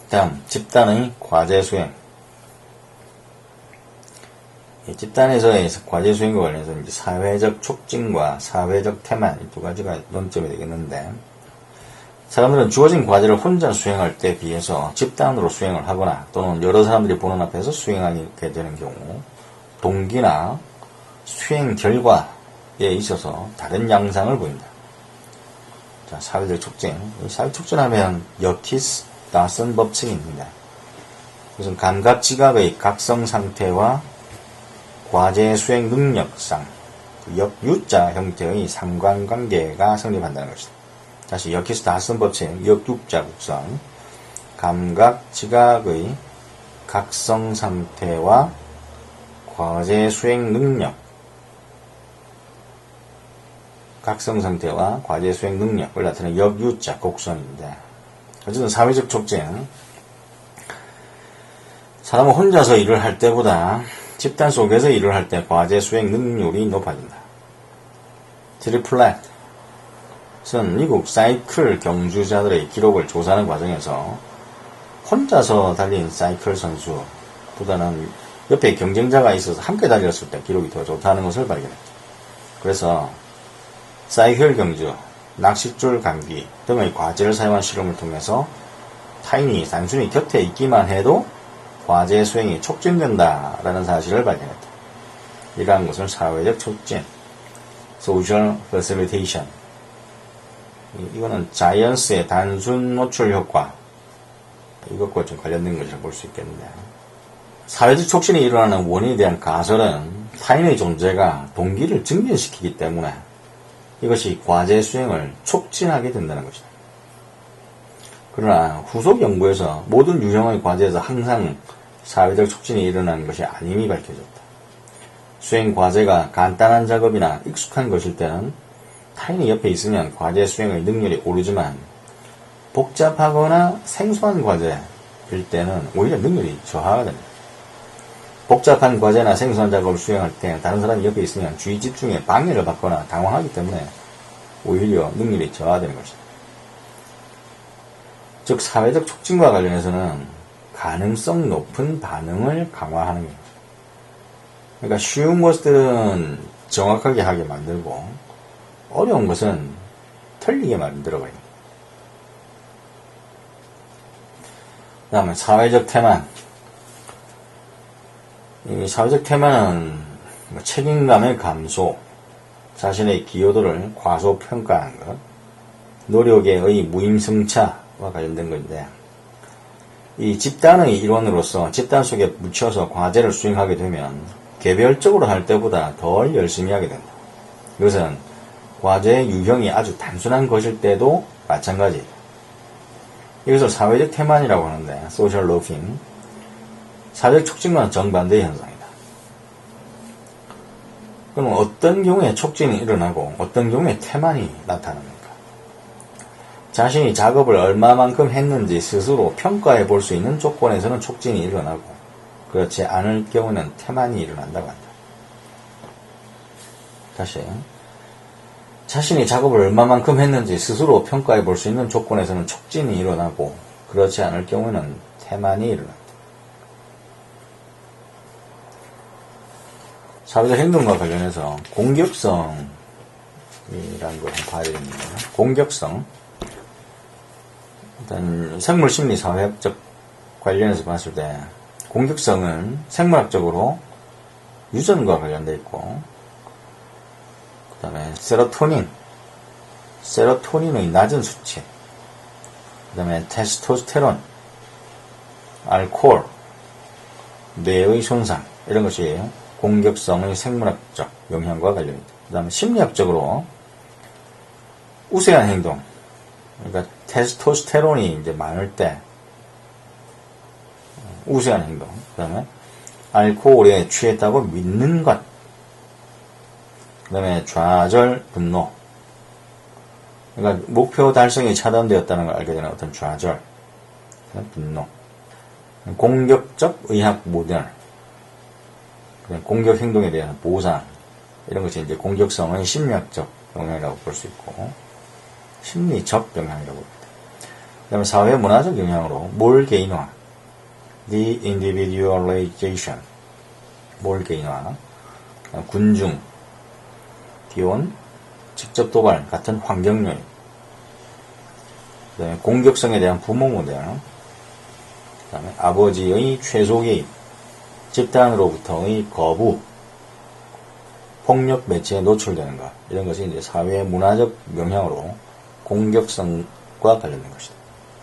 다음, 집단의 과제 수행. 집단에서의 과제 수행과 관련해서 이제 사회적 촉진과 사회적 태만 이 두 가지가 논점이 되겠는데, 사람들은 주어진 과제를 혼자 수행할 때 비해서 집단으로 수행을 하거나 또는 여러 사람들이 보는 앞에서 수행하게 되는 경우 동기나 수행 결과에 있어서 다른 양상을 보인다. 자, 사회적 촉진. 사회적 촉진하면 여키스 다슨 법칙이 있습니다. 그것은 감각 지각의 각성 상태와 과제 수행 능력상 역유자 형태의 상관관계가 성립한다는 것이다. 다시 여키스 다슨 법칙, 역유자 국성, 감각 지각의 각성 상태와 과제 수행 능력, 각성 상태와 과제 수행 능력을 나타내는 역유자 곡선인데, 어쨌든 사회적 촉진, 사람은 혼자서 일을 할 때보다 집단 속에서 일을 할 때 과제 수행 능률이 높아진다. 트리플렛은 미국 사이클 경주자들의 기록을 조사하는 과정에서 혼자서 달린 사이클 선수보다는 옆에 경쟁자가 있어서 함께 달렸을 때 기록이 더 좋다는 것을 발견했다. 그래서 사이클 경주, 낚싯줄 감기 등의 과제를 사용한 실험을 통해서 타인이 단순히 곁에 있기만 해도 과제 수행이 촉진된다라는 사실을 발견했다. 이러한 것을 사회적 촉진, social facilitation, 이거는 자이언스의 단순 노출 효과, 이것과 좀 관련된 것을 볼 수 있겠는데, 사회적 촉진이 일어나는 원인에 대한 가설은 타인의 존재가 동기를 증진시키기 때문에 이것이 과제 수행을 촉진하게 된다는 것이다. 그러나 후속 연구에서 모든 유형의 과제에서 항상 사회적 촉진이 일어나는 것이 아님이 밝혀졌다. 수행 과제가 간단한 작업이나 익숙한 것일 때는 타인이 옆에 있으면 과제 수행의 능률이 오르지만 복잡하거나 생소한 과제일 때는 오히려 능률이 저하가 됩니다. 복잡한 과제나 생소한 작업을 수행할 때 다른 사람이 옆에 있으면 주의 집중에 방해를 받거나 당황하기 때문에 오히려 능률이 저하되는 것이다. 즉 사회적 촉진과 관련해서는 가능성 높은 반응을 강화하는 겁니다. 그러니까 쉬운 것들은 정확하게 하게 만들고 어려운 것은 틀리게 만들어버립니다. 그 다음에 사회적 태만. 이 사회적 태만은 책임감의 감소, 자신의 기여도를 과소평가하는 것, 노력의 무임승차와 관련된 것인데, 이 집단의 일원으로서 집단 속에 묻혀서 과제를 수행하게 되면 개별적으로 할 때보다 덜 열심히 하게 된다. 이것은 과제의 유형이 아주 단순한 것일 때도 마찬가지다. 이것을 사회적 태만이라고 하는데, 소셜 로핑, 사회적 촉진과는 정반대의 현상이다. 그럼 어떤 경우에 촉진이 일어나고 어떤 경우에 태만이 나타납니까? 자신이 작업을 얼마만큼 했는지 스스로 평가해 볼 수 있는 조건에서는 촉진이 일어나고 그렇지 않을 경우는 태만이 일어난다고 한다. 다시, 자신이 작업을 얼마만큼 했는지 스스로 평가해 볼 수 있는 조건에서는 촉진이 일어나고 그렇지 않을 경우에는 태만이 일어난다. 사회적 행동과 관련해서 공격성이라는 걸 봐야 됩니다. 공격성. 일단 생물심리 사회학적 관련해서 봤을 때 공격성은 생물학적으로 유전과 관련되어 있고, 그 다음에 세로토닌의 낮은 수치, 그 다음에 테스토스테론, 알코올, 뇌의 손상, 이런 것이 공격성의 생물학적 영향과 관련이 있다. 그 다음에 심리학적으로 우세한 행동. 그러니까 테스토스테론이 이제 많을 때 우세한 행동. 그 다음에 알코올에 취했다고 믿는 것. 그 다음에 좌절, 분노. 그러니까 목표 달성이 차단되었다는 걸 알게 되는 어떤 좌절, 분노. 공격적 의학 모델. 공격 행동에 대한 보상. 이런 것이 이제 공격성의 심리학적 영향이라고 볼 수 있고, 심리적 영향이라고 봅니다. 그 다음에 사회 문화적 영향으로 몰 개인화, de-individualization, 몰 개인화, 군중, 기원, 직접 도발 같은 환경 요인, 그 다음에 공격성에 대한 부모 모델, 그 다음에 아버지의 최소 개입, 집단으로부터의 거부, 폭력 매체에 노출되는 것, 이런 것이 이제 사회 문화적 영향으로 공격성과 관련된 것이다.